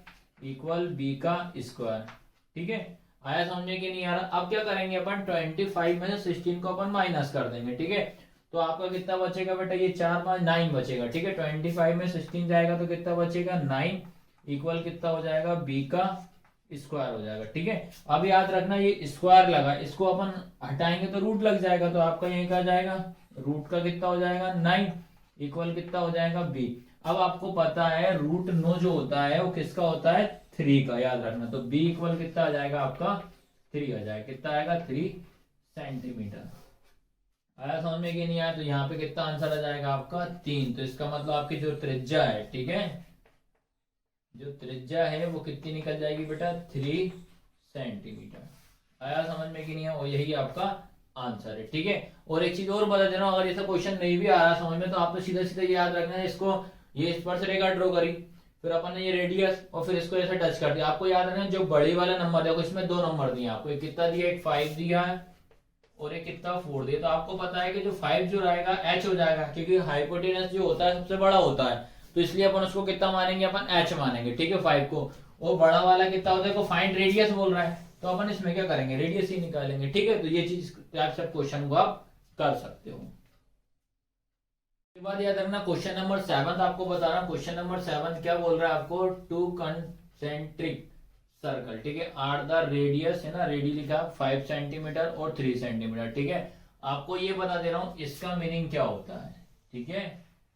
इक्वल बी का स्क्वायर, ठीक है। आया समझे कि नहीं आ रहा? अब क्या करेंगे अपन 25 में से 16 को अपन माइनस कर देंगे, ठीक है। तो आपका कितना बचेगा बेटा, ये 4 5 9 बचेगा, ठीक है। 25 में 16 जाएगा तो कितना बचेगा 9 इक्वल कितना हो जाएगा बी का स्क्वायर हो जाएगा, ठीक है। अब याद रखना ये स्क्वायर लगा, इसको अपन हटाएंगे तो रूट लग जाएगा, तो आपका यही क्या जाएगा रूट का कितना हो जाएगा 9 इक्वल कितना हो जाएगा बी। अब आपको पता है रूट नो जो होता है वो किसका होता है 3 का, याद रखना। तो बी इक्वल कितना आ जाएगा आपका 3 आ जाएगा, कितना आएगा 3 सेंटीमीटर। आया समझ में कि नहीं आया? तो यहाँ पे कितना आंसर आ जाएगा आपका 3। तो इसका मतलब आपकी जो त्रिज्या है, ठीक है, जो त्रिज्या है वो कितनी निकल जाएगी बेटा 3 सेंटीमीटर। आया समझ में कि नहीं है? और यही आपका आंसर है, ठीक है। और एक चीज और बता दे रहा हूं, अगर ऐसा क्वेश्चन नहीं भी आ रहा समझ में तो आप तो सीधा सीधा याद रखना है इसको, ये स्पर्श रेखा ड्रॉ करी, फिर अपन ने ये रेडियस और फिर इसको ऐसे टच कर दिया। आपको याद रखना जो बड़ी वाला नंबर देखो इसमें 2 नंबर दिए आपको, एक कितना दिया, एक 5 दिया है और एक कितना 4 दिया। तो आपको पता है कि जो 5 जो रहेगा h हो जाएगा, क्योंकि हाइपोटेनस जो होता है सबसे बड़ा होता है, तो इसलिए अपन उसको कितना मानेंगे, अपन h मानेंगे, ठीक है 5 को। और बड़ा वाला कितना होता है, फाइंड रेडियस बोल रहा है, तो अपन इसमें क्या करेंगे रेडियस ही निकालेंगे, ठीक है। तो ये चीज आप सब क्वेश्चन को आप कर सकते हो। उसके बाद याद रखना क्वेश्चन नंबर 7 आपको बता रहा हूं। क्वेश्चन नंबर 7 क्या बोल रहा है आपको, 2 कंसेंट्रिक सर्कल, ठीक है, आर द रेडियस है ना, रेडी लिखा 5 सेंटीमीटर और 3 सेंटीमीटर, ठीक है। आपको ये बता दे रहा हूं इसका मीनिंग क्या होता है, ठीक है,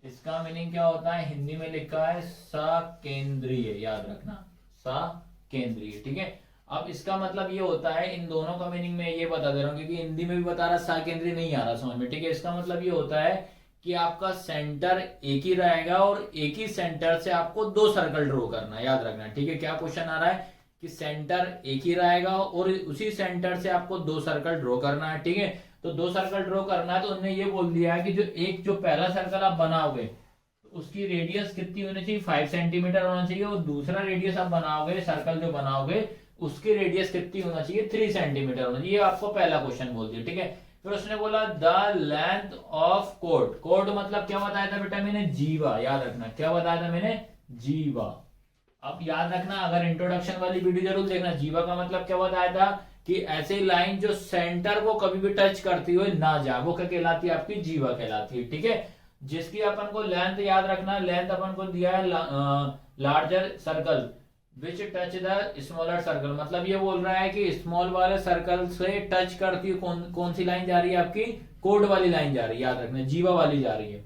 इसका मीनिंग क्या होता है, हिंदी में लिखा है सकेंद्रीय, याद रखना सकेंद्रीय, ठीक है। अब इसका मतलब ये होता है, इन दोनों का मीनिंग मैं ये बता दे रहा हूँ क्योंकि हिंदी में भी बता रहा सकेंद्रीय नहीं आ रहा समझ में, ठीक है। इसका मतलब ये होता है कि आपका सेंटर एक ही रहेगा और एक ही सेंटर से आपको 2 सर्कल ड्रॉ करना है, याद रखना, ठीक है। क्या क्वेश्चन आ रहा है कि सेंटर एक ही रहेगा और उसी सेंटर से आपको 2 सर्कल ड्रॉ करना है, ठीक है। तो 2 सर्कल ड्रॉ करना है तो उन्होंने ये बोल दिया है कि जो पहला सर्कल आप बनाओगे उसकी रेडियस कितनी होनी चाहिए 5 सेंटीमीटर होना चाहिए, और दूसरा रेडियस आप बनाओगे सर्कल जो बनाओगे उसकी रेडियस कितनी होना चाहिए 3 सेंटीमीटर होना चाहिए। ये आपको पहला क्वेश्चन बोल दिया, ठीक है। फिर उसने बोला the length of code, code मतलब क्या बताया था बेटा मैंने, जीवा, याद रखना क्या बताया था मैंने, जीवा। अब याद रखना अगर इंट्रोडक्शन वाली वीडियो जरूर देखना, जीवा का मतलब क्या बताया था कि ऐसी लाइन जो सेंटर को कभी भी टच करती हुई ना जाए वो क्या कहलाती है, आपकी जीवा कहलाती है, ठीक है। जिसकी अपन को लेंथ याद रखना, लेंथ अपन को दिया है larger circle which touch the smaller circle, मतलब ये बोल रहा है कि स्मॉल वाले सर्कल से टच करती कौन सी लाइन जा रही है आपकी, कोड वाली लाइन जा रही है, याद रखना जीवा वाली जा रही है।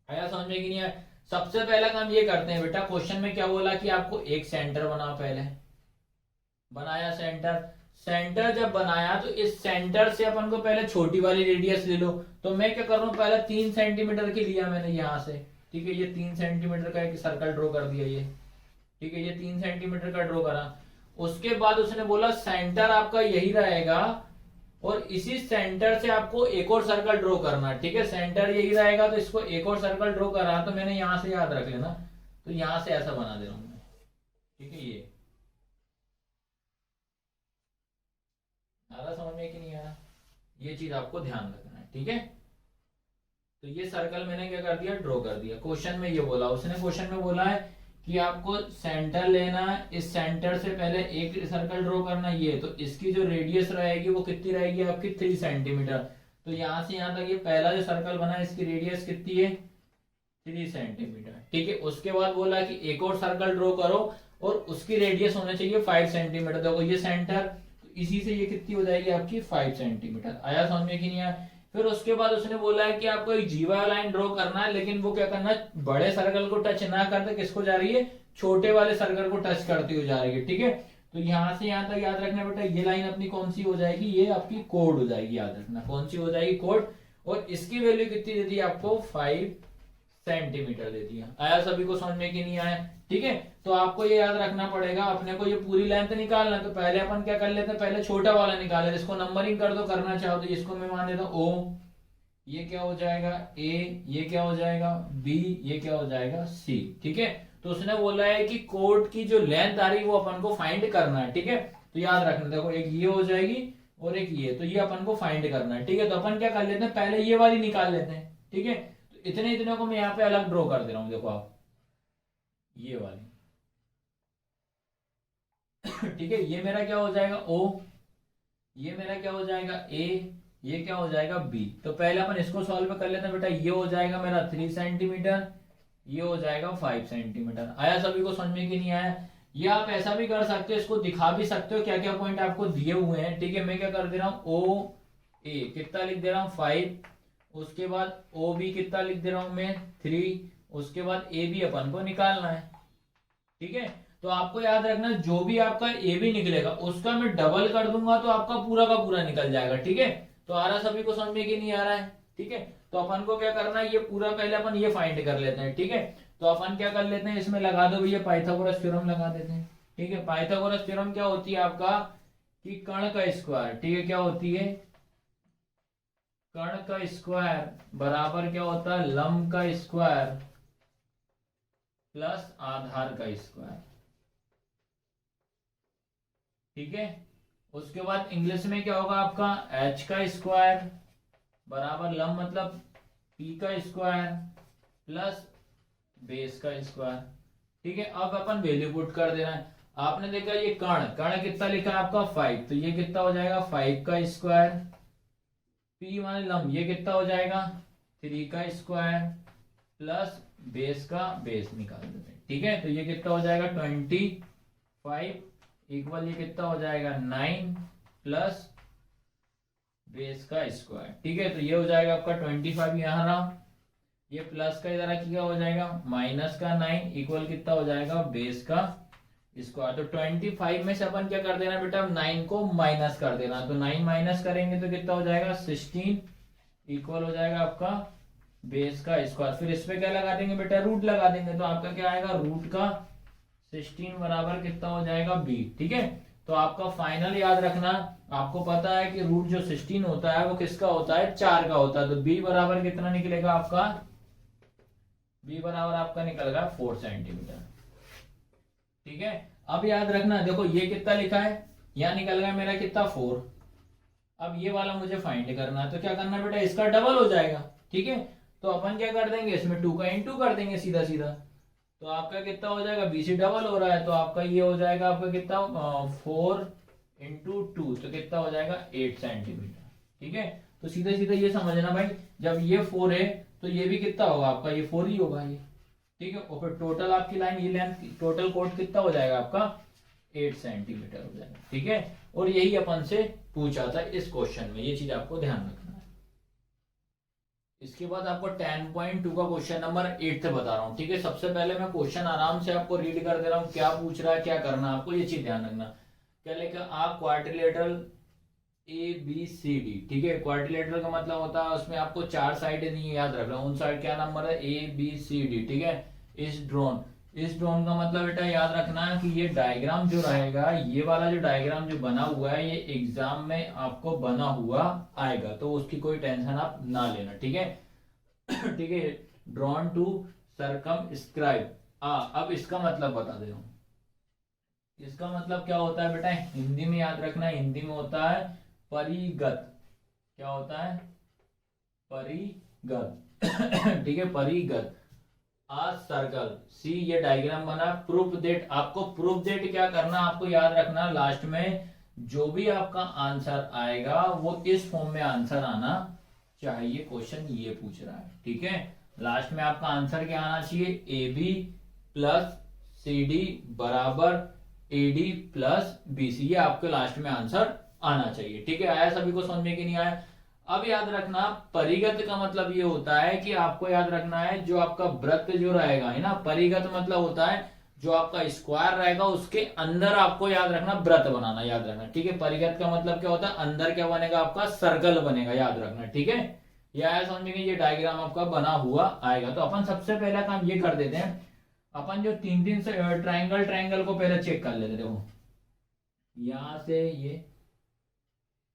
आया समझ में कि नहीं आया? सबसे पहला काम ये करते हैं बेटा, क्वेश्चन में क्या बोला कि आपको एक सेंटर बनाओ, पहले बनाया सेंटर, सेंटर जब बनाया तो इस सेंटर से अपन को पहले छोटी वाली रेडियस ले लो। तो मैं क्या कर रहा हूं, पहले 3 सेंटीमीटर की लिया मैंने यहां से, ठीक है, ये 3 सेंटीमीटर का एक सर्कल ड्रॉ कर दिया ये, ठीक है, ये 3 सेंटीमीटर का ड्रॉ करा। उसके बाद उसने बोला सेंटर आपका यही रहेगा और इसी सेंटर से आपको एक और सर्कल ड्रॉ करना, ठीक है, सेंटर यही रहेगा तो इसको एक और सर्कल ड्रॉ करा, तो मैंने यहां से याद रख लेना, तो यहां से ऐसा बना दे रहा हूं मैं, ठीक है। ये आ रहा समझ में कि नहीं आ रहा, ये चीज आपको ध्यान रखना है, ठीक है। तो ये सर्कल मैंने क्या कर दिया, ड्रॉ कर दिया। क्वेश्चन में ये बोला, उसने क्वेश्चन में बोला है कि आपको सेंटर लेना है, इस सेंटर से पहले एक सर्कल ड्रॉ करना, ये तो इसकी जो रेडियस रहेगी वो कितनी रहेगी आपकी 3 सेंटीमीटर। तो यहां से यहां तक ये पहला जो सर्कल बना है इसकी रेडियस कितनी है 3 सेंटीमीटर, ठीक है। उसके बाद बोला कि एक और सर्कल ड्रॉ करो और उसकी रेडियस होना चाहिए 5 सेंटीमीटर। देखो ये सेंटर, तो इसी से ये कितनी हो जाएगी आपकी 5 सेंटीमीटर। आया समझ में कि नहीं आया? फिर उसके बाद उसने बोला है कि आपको एक जीवा लाइन ड्रॉ करना है, लेकिन वो क्या करना है, बड़े सर्कल को टच ना करते किसको जा रही है, छोटे वाले सर्कल को टच करती हुई जा रही है, ठीक है। तो यहां से यहां तक याद रखना बेटा, ये लाइन अपनी कौन सी हो जाएगी, ये आपकी कोड हो जाएगी, याद रखना कौन सी हो जाएगी, कोड। और इसकी वैल्यू कितनी दे दी आपको 5 सेंटीमीटर दे दिया। आया सभी को समझ में कि नहीं आया? ठीक है, तो आपको ये याद रखना पड़ेगा, अपने को ये पूरी लेंथ निकालना है, तो पहले अपन क्या कर लेते हैं, पहले छोटा वाला निकाले, इसको नंबरिंग कर दो करना चाहो तो। इसको मैं मान देता हूँ ओ, ये क्या हो जाएगा ए, ये क्या हो जाएगा बी, ये क्या हो जाएगा सी। ठीक है, तो उसने बोला है कि कोड की जो लेंथ आ रही है वो अपन को फाइंड करना है। ठीक है, तो याद रखना, देखो एक ये हो जाएगी और एक ये, तो ये अपन को फाइंड करना है। ठीक है, तो अपन क्या कर लेते हैं, पहले ये वाली निकाल लेते हैं। ठीक है, तो इतने इतने को मैं यहाँ पे अलग ड्रॉ कर दे रहा हूँ, देखो आप ये वाली। ठीक है, ये मेरा क्या हो जाएगा ओ, ये मेरा क्या हो जाएगा ए, ये क्या हो जाएगा बी। तो पहले अपन इसको सॉल्व कर लेते हैं बेटा। ये हो जाएगा मेरा 3 सेंटीमीटर, ये हो जाएगा 5 सेंटीमीटर। आया सभी को समझ में कि नहीं आया? ये आप ऐसा भी कर सकते हो, इसको दिखा भी सकते हो क्या क्या पॉइंट आपको दिए हुए हैं। ठीक है, मैं क्या कर दे रहा हूँ ओ ए कितना लिख दे रहा हूँ 5, उसके बाद ओ बी कितना लिख दे रहा हूँ मैं 3, उसके बाद ए बी अपन को निकालना है। ठीक है, तो आपको याद रखना जो भी आपका ए बी निकलेगा उसका मैं डबल कर दूंगा तो आपका पूरा का पूरा निकल जाएगा। ठीक है, तो आ रहा सभी को समझ में कि नहीं आ रहा है? ठीक है, तो अपन को क्या करना है, ये पूरा पहले अपन ये फाइंड कर लेते हैं। ठीक है, तो अपन क्या कर लेते हैं, इसमें लगा दो भैया पाइथागोरस थ्योरम लगा देते हैं। ठीक है, पाइथागोरस थ्योरम क्या होती है आपका कि कर्ण का स्क्वायर, ठीक है क्या होती है, कर्ण का स्क्वायर बराबर क्या होता है लंब का स्क्वायर प्लस आधार का स्क्वायर। ठीक है, उसके बाद इंग्लिश में क्या होगा आपका h का स्क्वायर बराबर लंब मतलब p का स्क्वायर प्लस बेस का स्क्वायर। ठीक है, अब अपन वैल्यू पुट कर देना है। आपने देखा ये कर्ण, कर्ण कितना लिखा है आपका 5, तो ये कितना हो जाएगा 5 का स्क्वायर, p माने लंब ये कितना हो जाएगा 3 का स्क्वायर प्लस बेस का बेस निकाल देते हैं। ठीक है, तो ये कितना हो जाएगा 25 इक्वल ये कितना हो जाएगा 9 प्लस बेस का स्क्वायर। ठीक है, तो ये हो जाएगा आपका 25 यहाँ रहा, ये प्लस का इधर क्या हो जाएगा माइनस का 9 इक्वल कितना हो जाएगा बेस का स्क्वायर। तो 25 में से अपन क्या कर देना बेटा 9 को माइनस कर देना, तो 9 माइनस करेंगे तो कितना हो जाएगा 16 इक्वल हो जाएगा आपका बेस का स्क्वायर। फिर इस पे क्या लगा देंगे बेटा रूट लगा देंगे, तो आपका क्या आएगा रूट का 16 बराबर कितना हो जाएगा b। ठीक है, तो आपका फाइनल याद रखना, आपको पता है कि रूट जो 16 होता है वो किसका होता है 4 का होता है, तो b बराबर कितना निकलेगा आपका, b बराबर आपका निकलेगा 4 सेंटीमीटर। ठीक है, अब याद रखना देखो ये कितना लिखा है, यहाँ निकल गया मेरा कितना 4। अब ये वाला मुझे फाइंड करना है, तो क्या करना बेटा इसका डबल हो जाएगा। ठीक है, तो अपन क्या कर देंगे इसमें 2 का इंटू कर देंगे सीधा सीधा, तो आपका कितना हो जाएगा बीसी डबल हो रहा है, तो आपका ये हो जाएगा आपका कितना 4 इंटू 2, तो कितना हो जाएगा 8 सेंटीमीटर। ठीक है, तो सीधे सीधे ये समझना भाई, जब ये 4 है तो ये भी कितना होगा आपका ये 4 ही होगा ये। ठीक है, और फिर टोटल आपकी लाइन ये लेंथ टोटल कोड कितना हो जाएगा आपका 8 सेंटीमीटर हो जाएगा। ठीक है, और यही अपन से पूछा था इस क्वेश्चन में, ये चीज आपको ध्यान रखना है। इसके बाद आपको 10.2 का क्वेश्चन नंबर 8 से बता रहा हूँ। ठीक है, सबसे पहले मैं क्वेश्चन आराम से आपको रीड कर दे रहा हूँ, क्या पूछ रहा है क्या करना है आपको, ये चीज ध्यान रखना। क्या लिखा आप quadrilateral A B C D. ठीक है, क्वाड्रिलेटरल का मतलब होता है उसमें आपको 4 साइड नहीं याद रखना, उन साइड क्या नंबर है ए बी सी डी। ठीक है, इस ड्रोन का मतलब बेटा याद रखना है कि ये डायग्राम जो रहेगा, ये वाला जो डायग्राम जो बना हुआ है ये एग्जाम में आपको बना हुआ आएगा, तो उसकी कोई टेंशन आप ना लेना। ठीक है, ठीक है, ड्रॉन टू सरकमस्क्राइब। अब इसका मतलब बता दे रहा हूं, इसका मतलब क्या होता है बेटा हिंदी में याद रखना, हिंदी में होता है परिगत। क्या होता है परिगत। ठीक है, परिगत आ सर्कल सी, ये डायग्राम बना। प्रूफ डेट, आपको प्रूफ डेट क्या करना आपको याद रखना, लास्ट में जो भी आपका आंसर आएगा वो इस फॉर्म में आंसर आना चाहिए। क्वेश्चन ये पूछ रहा है। ठीक है, लास्ट में आपका आंसर क्या आना चाहिए A B plus C D बराबर A D plus B C, ये आपके लास्ट में आंसर आना चाहिए। ठीक है, आया सभी को समझ में कि नहीं आया? अब याद रखना परिगत का मतलब ये होता है कि आपको याद रखना है जो आपका वृत्त जो रहेगा है ना, परिगत मतलब होता है जो आपका स्क्वायर रहेगा उसके अंदर आपको याद रखना वृत्त बनाना, याद रखना। ठीक है, परिगत का मतलब क्या होता है अंदर क्या बनेगा आपका सर्कल बनेगा, याद रखना। ठीक है, ये आया समझ में कि ये डायग्राम आपका बना हुआ आएगा। तो अपन सबसे पहला काम ये कर देते हैं, अपन जो तीन तीन से ट्राइंगल को पहले चेक कर लेते। देखो यहां से ये,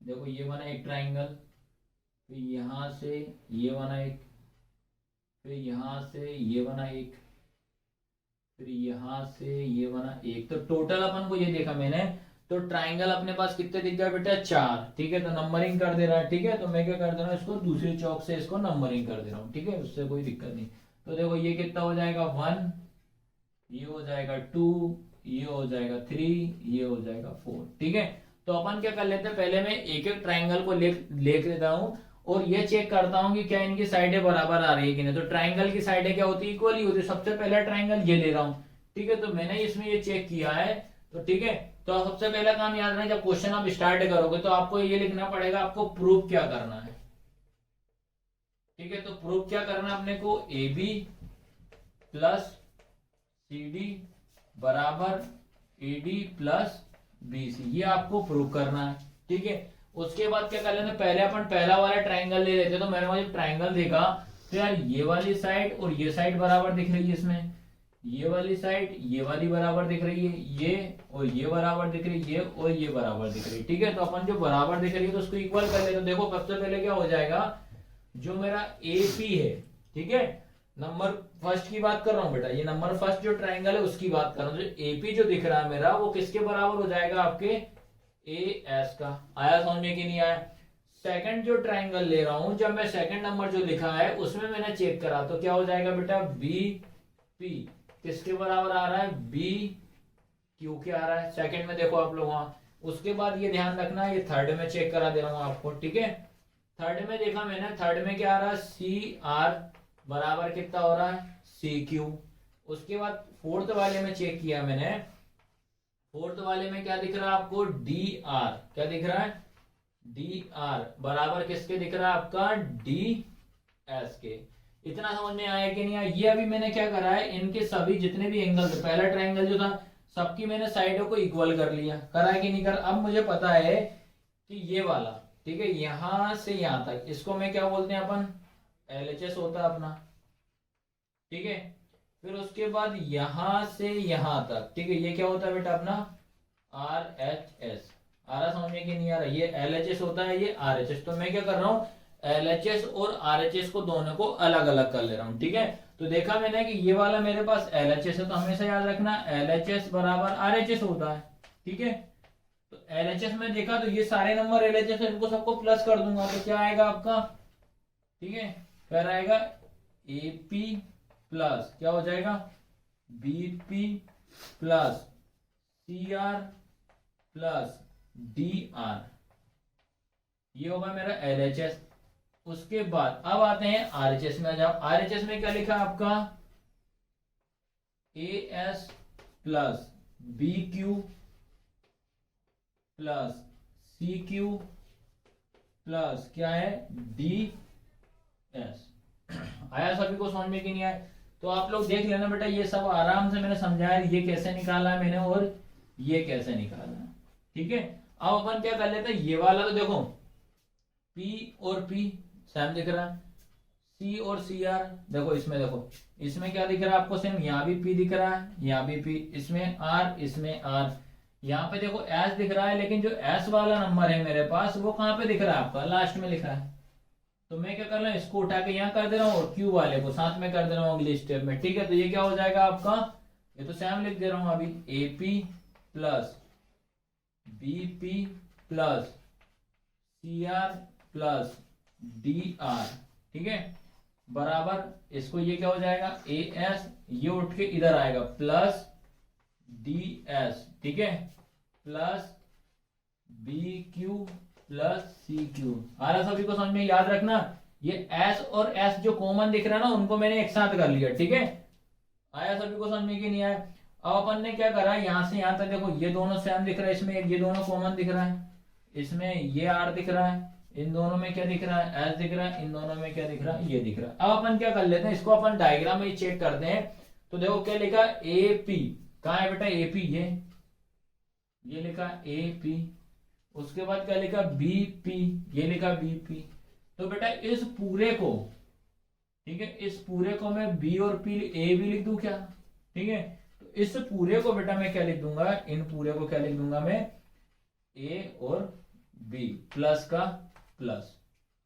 देखो ये बना एक ट्राइंगल, फिर यहां से ये बना एक, फिर यहां से ये बना एक, फिर यहां से ये बना एक। तो टोटल अपन को ये देखा मैंने, तो ट्राइंगल अपने पास कितने दिख गया बेटा, 4। ठीक है, तो नंबरिंग कर दे रहा है। ठीक है, तो मैं क्या कर दे रहा हूँ, इसको दूसरे चौक से इसको नंबरिंग कर दे रहा हूँ। ठीक है, उससे कोई दिक्कत नहीं। तो देखो ये कितना हो जाएगा 1, ये हो जाएगा 2, ये हो जाएगा 3, ये हो जाएगा 4। ठीक है, तो अपन क्या कर लेते हैं, पहले मैं एक एक ट्राइंगल को लिख लेता हूँ और ये चेक करता हूँ कि क्या इनकी साइडें बराबर आ रही है कि नहीं। तो ट्राइंगल की साइडें क्या होती है, इक्वल ही होती है। सबसे पहला ट्राइंगल ये ले रहा हूँ। ठीक है, तो मैंने इसमें ये चेक किया है। तो ठीक है, तो सबसे पहला काम याद रखना, जब क्वेश्चन आप स्टार्ट करोगे तो आपको ये लिखना पड़ेगा, आपको प्रूफ क्या करना है। ठीक है, तो प्रूफ क्या करना है अपने को, A B plus C D बराबर A D plus B C, ये आपको प्रूव करना है। ठीक है, उसके बाद क्या कर लेना, पहले अपन पहला वाला ट्राइंगल ले लेते। तो मैंने जब ट्राइंगल देखा तो यार ये वाली साइड और ये साइड बराबर दिख रही है, इसमें ये वाली साइड ये वाली बराबर दिख रही है, ये और ये बराबर दिख रही है, ये और ये बराबर दिख रही है। ठीक है, तो अपन जो बराबर दिख रही है तो उसको इक्वल कर लेते। तो देखो सबसे पहले क्या हो जाएगा, जो मेरा ए पी है, ठीक है, नंबर फर्स्ट की बात कर रहा हूं बेटा, ये नंबर फर्स्ट जो ट्राइंगल है उसकी बात कर रहा हूं। जो एपी जो दिख रहा है मेरा, वो किसके बराबर हो जाएगा, आपके ए एस का। आया समझ में कि नहीं आया। सेकंड जो ट्राइंगल ले रहा हूं, जब मैं सेकंड नंबर जो लिखा है उसमें मैंने चेक करा, तो क्या हो जाएगा बेटा, बी पी किसके बराबर आ रहा है, बी क्यू के आ रहा है सेकंड में। देखो आप लोग वहां, उसके बाद ये ध्यान रखना, ये थर्ड में चेक करा दे रहा हूं आपको। ठीक है, थर्ड में देखा मैंने, थर्ड में क्या आ रहा है, सी आर बराबर कितना हो रहा है, सी क्यू। उसके बाद फोर्थ वाले में चेक किया मैंने, फोर्थ वाले में क्या दिख रहा है आपको, डी आर, क्या दिख रहा है, डी आर बराबर किसके दिख रहा है, आपका डी एस के। इतना समझ में आया कि नहीं आया। ये अभी मैंने क्या करा है, इनके सभी जितने भी एंगल थे, पहला ट्राइंगल जो था सबकी मैंने साइडों को इक्वल कर लिया, करा है कि नहीं करा। अब मुझे पता है कि ये वाला, ठीक है, यहां से यहां तक, इसको मैं क्या बोलते हैं अपन, LHS होता है अपना। ठीक है, फिर उसके बाद यहां से यहां तक, ठीक है, ये क्या होता है बेटा अपना RHS। आ रहा समझ में कि नहीं आ रहा, ये LHS होता है, ये RHS। तो मैं क्या कर रहा हूं, LHS और RHS को दोनों को अलग अलग कर ले रहा हूं। ठीक है, तो देखा मैंने कि ये वाला मेरे पास LHS है, तो हमेशा याद रखना LHS बराबर RHS होता है। ठीक है, तो LHS में देखा तो ये सारे नंबर LHS है, इनको सबको प्लस कर दूंगा, तो क्या आएगा आपका, ठीक है, फिर आएगा AP प्लस क्या हो जाएगा, BP plus CR plus DR, ये होगा मेरा LHS। उसके बाद अब आते हैं RHS में। जब RHS में क्या लिखा आपका, AS plus BQ plus CQ plus क्या है, DS। आया सभी को समझ में कि नहीं आया। तो आप लोग देख लेना बेटा, ये सब आराम से मैंने समझाया, ये कैसे निकाला है मैंने और ये कैसे निकाला है। ठीक है, अब अपन क्या कर लेते हैं, ये वाला तो देखो P और P सेम दिख रहा है, C और CR देखो, इसमें देखो, इसमें क्या दिख रहा है आपको, सेम, यहाँ भी P दिख रहा है, यहाँ भी P, इसमें R, इसमें R, यहाँ पे देखो S दिख रहा है, लेकिन जो S वाला नंबर है मेरे पास वो कहाँ पे दिख रहा है आपका, लास्ट में लिखा है। तो मैं क्या कर रहा हूँ, इसको उठा के यहाँ कर दे रहा हूँ और Q वाले को साथ में कर दे रहा हूँ अगले स्टेप में। ठीक है, तो ये क्या हो जाएगा आपका, ये तो सेम लिख दे रहा हूँ अभी, AP plus BP plus CR plus DR, ठीक है, बराबर इसको, ये क्या हो जाएगा AS, ये उठ के इधर आएगा प्लस DS, ठीक है, प्लस BQ प्लस CQ। आ रहा सभी को समझ में, याद रखना ये S और S जो कॉमन दिख रहा है ना, उनको मैंने एक साथ कर लिया। ठीक है, आया सभी को समझ में कि नहीं आया। अब अपन ने क्या करा, यहां से यहां तक देखो, ये दोनों सेम दिख रहा है, इसमें ये दोनों कॉमन दिख रहा है, इसमें ये R दिख रहा है, इन दोनों में क्या दिख रहा है, S दिख रहा है, इन दोनों में क्या दिख रहा है, ये दिख रहा है। अब अपन क्या कर लेते हैं, इसको अपन डायग्राम में चेक करते हैं। तो देखो क्या लिखा, AP, कहाँ है बेटा AP, ये लिखा AP। उसके बाद क्या लिखा, BP, ये लिखा BP। तो बेटा इस पूरे को, ठीक है, इस पूरे को मैं बी और पी ए भी लिख दूं क्या, ठीक है। तो इस पूरे को बेटा मैं क्या लिख दूंगा, इन पूरे को क्या लिख दूंगा मैं, ए और बी प्लस का प्लस।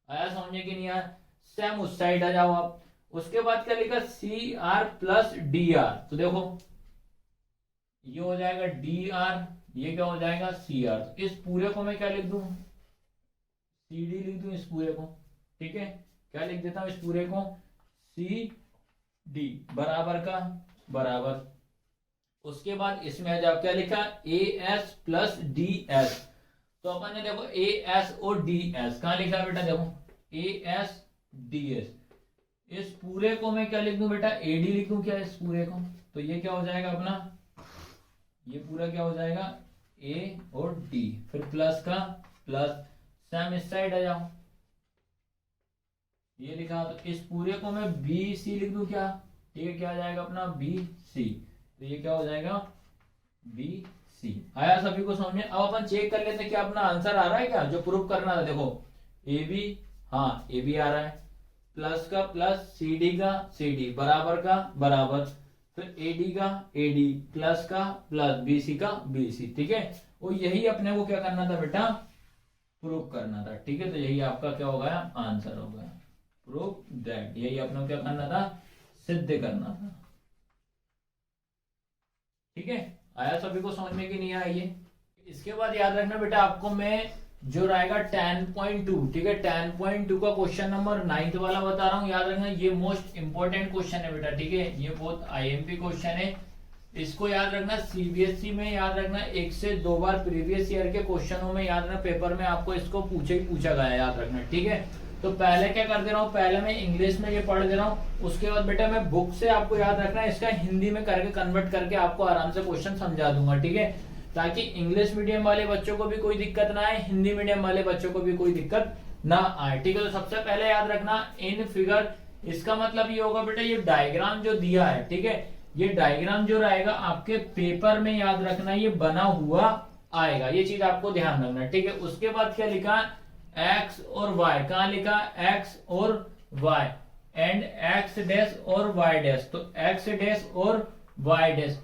आया समझे कि नहीं आया। सेम उस साइड आ जाओ आप। उसके बाद क्या लिखा, C R plus D R. तो देखो ये हो जाएगा डी आर, ये क्या हो जाएगा सी आर। तो इस पूरे को मैं क्या लिख दूं, सी डी लिख दूं इस पूरे को, ठीक है। क्या लिख देता हूं इस पूरे को, सी डी बराबर का बराबर। उसके बाद इसमें आ जाओ, क्या लिखा, A S plus D S. तो अपन ने देखो ए एस और डी एस कहां लिखा बेटा, देखो ए एस डी एस। इस पूरे को मैं क्या लिख दूं बेटा, ए डी लिख दूं क्या इस पूरे को। तो ये क्या हो जाएगा अपना, ये पूरा क्या हो जाएगा ए और डी, फिर प्लस का प्लस। सेम इस साइड आ जाओ, ये लिखा। तो इस पूरे को मैं बी सी लिख दूं क्या, ठीक है, क्या आ जाएगा अपना बी सी। तो ये क्या हो जाएगा बी सी। आया सभी को समझ में। अब अपन चेक कर लेते हैं क्या अपना आंसर आ रहा है क्या, जो प्रूफ करना था। देखो ए बी, हाँ ए बी आ रहा है, प्लस का प्लस, सी डी का सी डी बराबर का बराबर, फिर ए डी का ए डी प्लस का प्लस, बी सी का बी सी, ठीक है। और यही अपने को क्या करना था बेटा, प्रूफ करना था, ठीक है। तो यही आपका क्या हो गया, आंसर हो गया, प्रूफ दैट। यही अपने को क्या करना था, सिद्ध करना था, ठीक है। आया सभी को समझ में कि नहीं आया ये। इसके बाद याद रखना बेटा, आपको मैं जो रहेगा 10.2, ठीक है, 10.2 का क्वेश्चन नंबर 9th वाला बता रहा हूँ। याद रखना ये मोस्ट इंपोर्टेंट क्वेश्चन है बेटा, ठीक है। ये बहुत आईएमपी क्वेश्चन है, इसको याद रखना। सीबीएसई में याद रखना 1 से 2 बार प्रीवियस ईयर के क्वेश्चनों में याद रखना, पेपर में आपको इसको पूछा गया, याद रखना, ठीक है। तो पहले क्या कर दे रहा हूँ, पहले मैं इंग्लिश में ये पढ़ दे रहा हूँ, उसके बाद बेटा मैं बुक से आपको याद रखना इसका हिंदी में करके कन्वर्ट करके आपको आराम से क्वेश्चन समझा दूंगा, ठीक है। ताकि इंग्लिश मीडियम वाले बच्चों को भी कोई दिक्कत ना आए, हिंदी मीडियम वाले बच्चों को भी कोई दिक्कत ना आए, ठीक है। तो सबसे पहले याद रखना इन फिगर, इसका मतलब ये होगा बेटा, ये डायग्राम जो दिया है, ठीक है, ये डायग्राम जो रहेगा आपके पेपर में याद रखना ये बना हुआ आएगा, ये चीज आपको ध्यान रखना, ठीक है। उसके बाद क्या लिखा, एक्स और वाई, कहा लिखा एक्स और वाई, एंड एक्स डैश और वाई डैश। तो एक्स डैश और y dash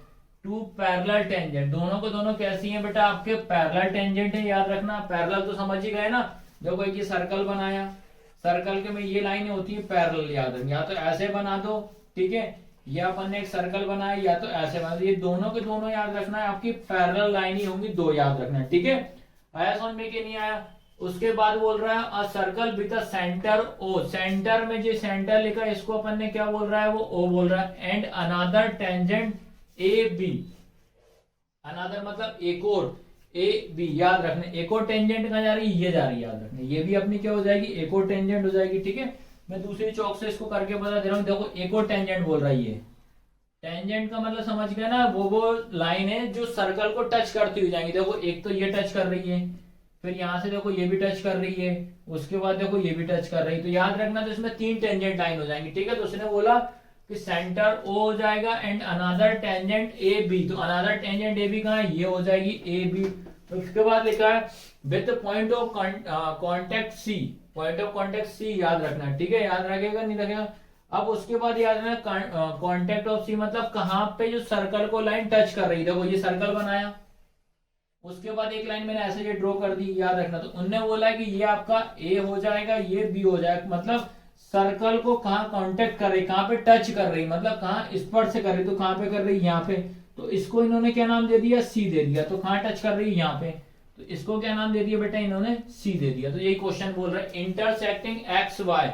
two parallel tangent, दोनों को दोनों कैसी हैं बेटा, आपके पैरेलल टेंजेंट है, याद रखना। पैरेलल तो समझ ही गए ना, देखो एक ये सर्कल बनाया, सर्कल के में ये लाइनें होती है पैरेलल, याद रखना। या तो ऐसे बना दो, ठीक है, या अपन ने एक सर्कल बनाया, या तो ऐसे बना दो, ये दोनों के दोनों याद रखना है आपकी पैरेलल लाइन ही होंगी, दो याद रखना, ठीक है। आया समझ में कि नहीं आया। उसके बाद बोल रहा है a circle with a centre O, centre में जो सेंटर लिखा है इसको अपन ने क्या बोल रहा है, वो ओ बोल रहा है। And another tangent A B, another मतलब एक और, ए बी, याद रखना। एक और टेंजेंट कहाँ जा रही है, ये जा रही है, याद रखना। ये भी अपनी क्या हो जाएगी, एक और टेंजेंट हो जाएगी, ठीक है। मैं दूसरी चौक से इसको करके बता दे रहा हूँ। देखो एक और टेंजेंट बोल रहा है, ये टेंजेंट का मतलब समझ गया ना, वो लाइन है जो सर्कल को टच करती हुई जाएंगी। देखो एक तो ये टच कर रही है, फिर यहां से देखो ये भी टच कर रही है, उसके बाद देखो ये भी टच कर रही है। तो याद रखना, तो इसमें 3 टेंजेंट लाइन हो जाएंगी, ठीक है। तो उसने बोला कि सेंटर ओ हो जाएगा and another tangent A B. तो अनदर टेंजेंट ए बी कहाँ है, ये हो जाएगी ए बी। तो उसके बाद लिखा है with point of contact C, point of contact C, याद रखना, ठीक है। याद रखेगा नहीं रखेगा। अब उसके बाद याद रखना कॉन्टेक्ट ऑफ सी मतलब कहाँ पे जो सर्कल को लाइन टच कर रही है। देखो ये सर्कल बनाया, उसके बाद एक लाइन मैंने ऐसे ये ड्रॉ कर दी, याद रखना। तो उनने बोला है कि ये आपका ए हो जाएगा, ये बी हो जाएगा, मतलब सर्कल को कहाँ कांटेक्ट कर रही, कहाँ पे टच कर रही, मतलब कहाँ स्पर्श कर रही। तो कहाँ पे कर रही, यहाँ पे। तो इसको इन्होंने क्या नाम दे दिया, सी दे दिया। तो कहाँ टच कर रही है, यहाँ पे। तो इसको क्या नाम दे दिया बेटा, इन्होंने सी दे दिया। तो यही क्वेश्चन बोल रहा है इंटरसेक्टिंग एक्स वाई,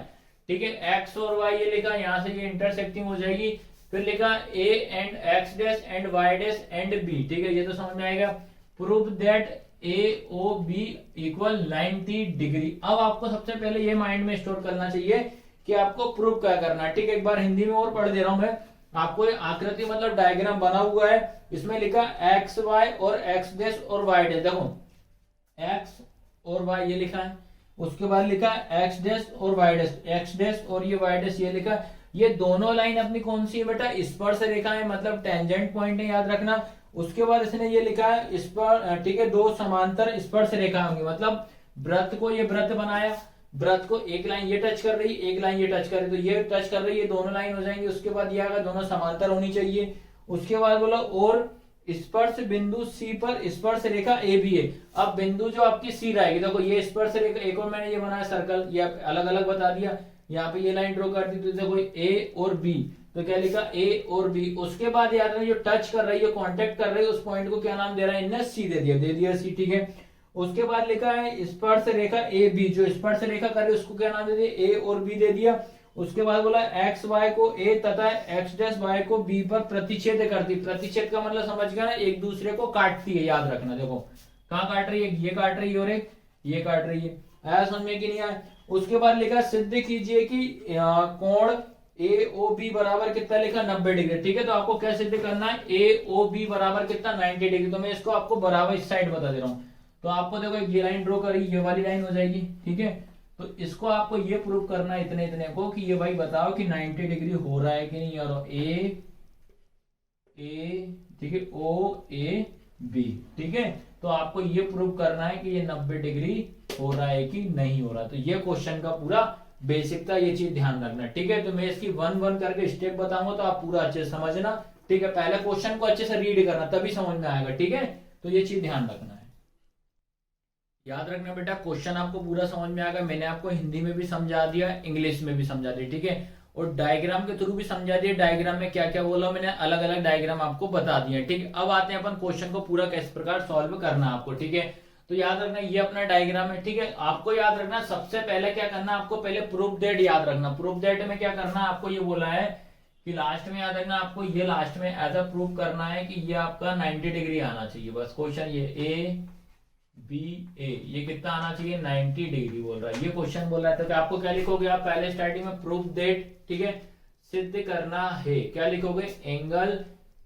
ठीक है। एक्स और वाई ये लिखा, यहाँ से ये इंटरसेक्टिंग हो जाएगी। फिर लिखा A and x dash and y dash and B, ठीक है। ये तो समझ में आएगा। Prove that A O B equal 90 degree. अब आपको सबसे पहले ये माइंड में स्टोर करना चाहिए कि आपको प्रूव क्या करना है, ठीक है। एक बार हिंदी में और पढ़ दे रहा हूं मैं आपको। आकृति मतलब डायग्राम बना हुआ है, इसमें लिखा एक्स वाई और एक्स डैश और वाई डैश। देखो एक्स और वाई ये लिखा है, उसके बाद लिखा एक्स डैश और वाई डैश, एक्स डैश और ये वाई डैश ये लिखा। ये दोनों लाइन अपनी कौन सी है बेटा, स्पर्श रेखा है, मतलब टेंजेंट पॉइंट है, याद रखना। उसके बाद इसने ये लिखा है इस पर, ठीक है, दो समांतर स्पर्श रेखा होंगी, मतलब वृत्त को ये वृत्त बनाया, वृत्त को एक लाइन ये टच कर रही, एक लाइन ये टच कर रही, तो ये टच कर रही है, दोनों लाइन हो जाएंगी। उसके बाद ये आएगा दोनों समांतर होनी चाहिए। उसके बाद बोला और स्पर्श बिंदु सी पर स्पर्श रेखा ए भी है। अब बिंदु जो आपकी सी रहेगी, देखो ये स्पर्श रेखा, एक और मैंने ये बनाया सर्कल, ये अलग अलग बता दिया, यहाँ पे ये लाइन ड्रॉ कर दी, तो देखो ए और बी, तो क्या लिखा ए और बी। उसके बाद याद रखना जो टच कर रही है, कांटेक्ट कर रही है, उस पॉइंट को क्या नाम दे रहा है, इनने सी दे दिया सी, ठीक है। उसके बाद लिखा है स्पर्श रेखा ए बी, जो स्पर्श रेखा कर रही है उसको क्या नाम दे दिया, ए और बी दे दिया। उसके बाद बोला एक्स वाई को ए तथा एक्स डैश वाई को बी पर प्रतिच्छेद करती। प्रतिच्छेद का मतलब समझ गया ना, एक दूसरे को काटती है, याद रखना। देखो कहाँ काट रही है, ये काट रही है और एक ये काट रही है। आया समझ में कि नहीं आया। उसके बाद लिखा सिद्ध कीजिए कि कोण ए ओ बी बराबर कितना, लिखा 90 डिग्री, ठीक है। तो आपको क्या सिद्ध करना है, ए ओ बी बराबर कितना 90 डिग्री। तो मैं इसको आपको बराबर इस साइड बता दे रहा हूँ। तो आपको देखो ये लाइन ड्रॉ करी, ये वाली लाइन हो जाएगी, ठीक है। तो इसको आपको ये प्रूव करना है इतने इतने को कि ये भाई बताओ कि 90 डिग्री हो रहा है कि नहीं, और ए ठीक है, ओ ए बी, ठीक है। तो आपको ये प्रूव करना है कि ये 90 डिग्री हो रहा है कि नहीं हो रहा। तो ये क्वेश्चन का पूरा बेसिक था, ये चीज ध्यान रखना, ठीक है। तो मैं इसकी वन वन करके स्टेप बताऊंगा, तो आप पूरा अच्छे से समझना, ठीक है। पहले क्वेश्चन को अच्छे से रीड करना, तभी समझ में आएगा, ठीक है। तो ये चीज ध्यान रखना है, याद रखना बेटा। क्वेश्चन आपको पूरा समझ में आएगा, मैंने आपको हिंदी में भी समझा दिया, इंग्लिश में भी समझा दिया, ठीक है। और डायग्राम के थ्रू भी समझा दिया, डायग्राम में क्या क्या बोला मैंने, अलग अलग डायग्राम आपको बता दिया, ठीक है। अब आते हैं अपन क्वेश्चन को पूरा किस प्रकार सॉल्व करना आपको, ठीक है। तो याद रखना ये अपना डायग्राम है, ठीक है। आपको याद रखना सबसे पहले क्या करना, आपको पहले प्रूफ दैट याद रखना। प्रूफ दैट में क्या करना, आपको ये बोला है कि लास्ट में याद रखना, आपको ये लास्ट में ऐसा प्रूफ करना है कि ये आपका 90 डिग्री आना चाहिए, बस। क्वेश्चन ये ए बी ए ये कितना आना चाहिए, 90 डिग्री बोल रहा है, ये क्वेश्चन बोल रहा है। तो आपको क्या लिखोगे, आप पहले स्टार्टिंग में प्रूफ दैट, ठीक है, सिद्ध करना है, क्या लिखोगे, एंगल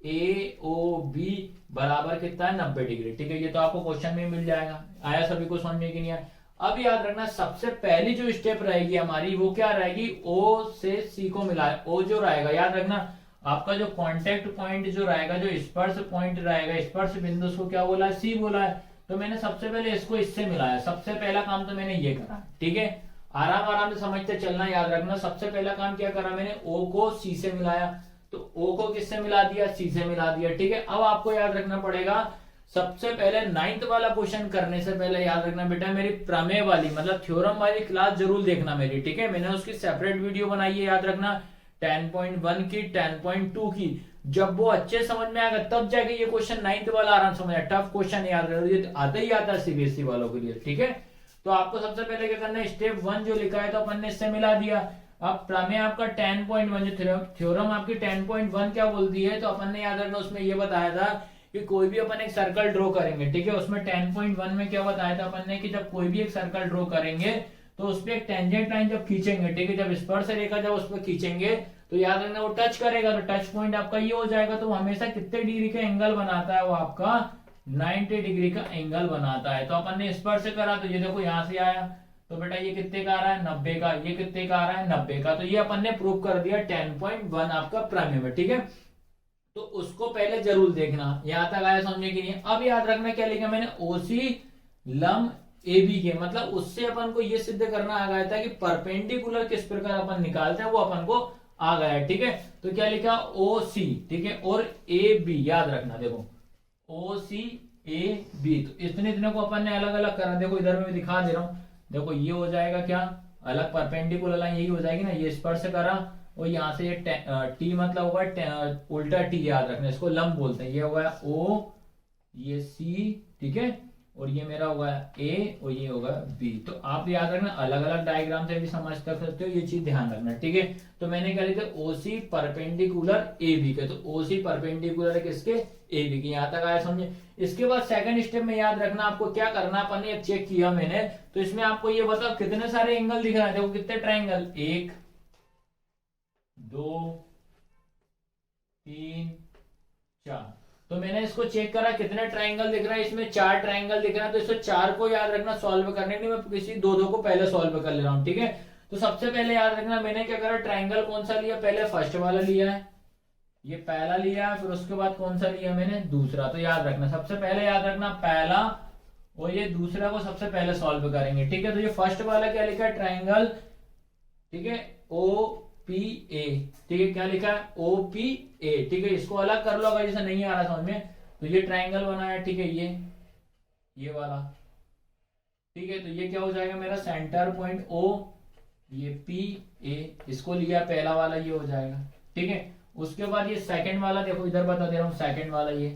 ए ओ बी बराबर कितना है, 90 डिग्री, ठीक है। ये तो आपको क्वेश्चन में मिल जाएगा। आया सभी को समझ में कि नहीं आया। अब याद रखना सबसे पहली जो स्टेप रहेगी हमारी, वो क्या रहेगी, ओ से सी को मिला है। ओ जो रहेगा, याद रखना आपका जो कॉन्टेक्ट पॉइंट जो रहेगा, जो स्पर्श पॉइंट रहेगा, स्पर्श बिंदु, उसको क्या बोला है, सी बोला है। तो मैंने सबसे पहले इसको इससे मिलाया, सबसे पहला काम तो मैंने ये करा, ठीक है। आराम आराम से समझते चलना, याद रखना। सबसे पहला काम क्या करा मैंने, ओ को सी से मिलाया, तो ओ को किससे मिला दिया, सी से मिला दिया, ठीक है। अब आपको याद रखना पड़ेगा, सबसे पहले 9th वाला क्वेश्चन करने से पहले याद रखना बेटा, मेरी प्रमेय वाली मतलब थ्योरम वाली क्लास जरूर देखना मेरी, ठीक है। मैंने उसकी सेपरेट वीडियो बनाई है, याद रखना, 10.1 की, 10.2 की। जब वो अच्छे समझ में आएगा तब जाके ये क्वेश्चन 9th वाला आराम समझ, टफ क्वेश्चन याद रखो, ये आता ही आता है सीबीएसई वालों के लिए, ठीक है। तो आपको सबसे पहले क्या करना है, स्टेप 1 जो लिखा है तो अपन ने इससे मिला दिया। अब प्रमेय आपका 10.1 जो थ्योरम आपकी 10.1 क्या बोलती है, तो अपन ने याद रखना उसमें ये बताया था कि कोई भी अपन एक सर्कल ड्रॉ करेंगे, ठीक है। उसमें 10.1 में क्या बताया था अपन ने कि जब कोई भी एक सर्कल ड्रॉ करेंगे तो उस पर एक टेंजेंट लाइन जब खींचेंगे, ठीक है, जब स्पर्श रेखा जब उस पर खींचेंगे तो याद रखना वो टच करेगा, तो टच पॉइंट आपका ये हो जाएगा। तो वो हमेशा कितने डिग्री का एंगल बनाता है, वो आपका 90 डिग्री का एंगल बनाता है। तो अपन ने स्पर्श करा, तो ये देखो यहां से आया, तो बेटा ये कितने का आ रहा है, 90 का। ये कितने का आ रहा है, 90 का। तो ये अपन ने प्रूव कर दिया 10.1 आपका प्रमेय में, ठीक है। तो उसको पहले जरूर देखना, यहां तक आया समझने की नहीं। अब याद रखना क्या लिखा मैंने, ओसी लंब ए बी के, मतलब उससे अपन को ये सिद्ध करना आ गया था कि परपेंडिकुलर किस प्रकार अपन निकालते हैं, वो अपन को आ गया है, ठीक है। तो क्या लिखा, ओ सी, ठीक है, और ए बी, याद रखना देखो ओ सी ए बी। तो इतने इतने को अपन ने अलग अलग करना, देखो इधर में दिखा दे रहा हूं, देखो ये हो जाएगा क्या, अलग परपेंडिकुलर लाइन यही हो जाएगी ना, ये स्पर्श करा और यहाँ से ये टी मतलब होगा उल्टा टी, याद रखना इसको लंब बोलते हैं। ये होगा ओ, ये सी, ठीक है, और ये मेरा होगा ए और ये होगा बी। तो आप याद रखना अलग अलग डायग्राम से भी समझ सकते हो, ये चीज ध्यान रखना, ठीक है। तो मैंने क्या लिखा, ओसी परपेंडिकुलर ए बी के, तो ओसी परपेंडिकुलर किसके, ए बी के। यहां तक आया समझे। इसके बाद सेकंड स्टेप में याद रखना आपको क्या करना, अपन ने चेक किया मैंने, तो इसमें आपको ये बताओ कितने सारे एंगल दिख रहा है, देखो कितने ट्राइंगल, 1 2 3 4। तो मैंने इसको चेक करा कितने ट्राइंगल दिख रहा है, इसमें 4 ट्राइंगल दिख रहा है। तो इसको 4 को याद रखना सॉल्व करने के लिए मैं किसी दो को पहले सॉल्व कर ले रहा हूं, ठीक है। तो सबसे पहले याद रखना मैंने क्या करा, ट्राइंगल कौन सा लिया, पहले फर्स्ट वाला लिया है, ये पहला लिया है, फिर उसके बाद कौन सा लिया मैंने, दूसरा। तो याद रखना सबसे पहले याद रखना पहला और ये दूसरा को सबसे पहले सॉल्व करेंगे। ठीक है, तो ये फर्स्ट वाला क्या लिखा है, ट्राइंगल, ठीक है, ओ पी ए, ठीक है, क्या लिखा है, ओ पी ए। ठीक है, इसको अलग कर लो अगर जैसे नहीं आ रहा समझ में। तो ये ट्राइंगल बना है, ठीक है, ये वाला, ठीक है। तो ये क्या हो जाएगा मेरा सेंटर पॉइंट ओ, ये पी ए, इसको लिया पहला वाला, ये हो जाएगा। ठीक है, उसके बाद ये सेकंड वाला देखो, इधर बता दे रहा हूँ, सेकंड वाला ये,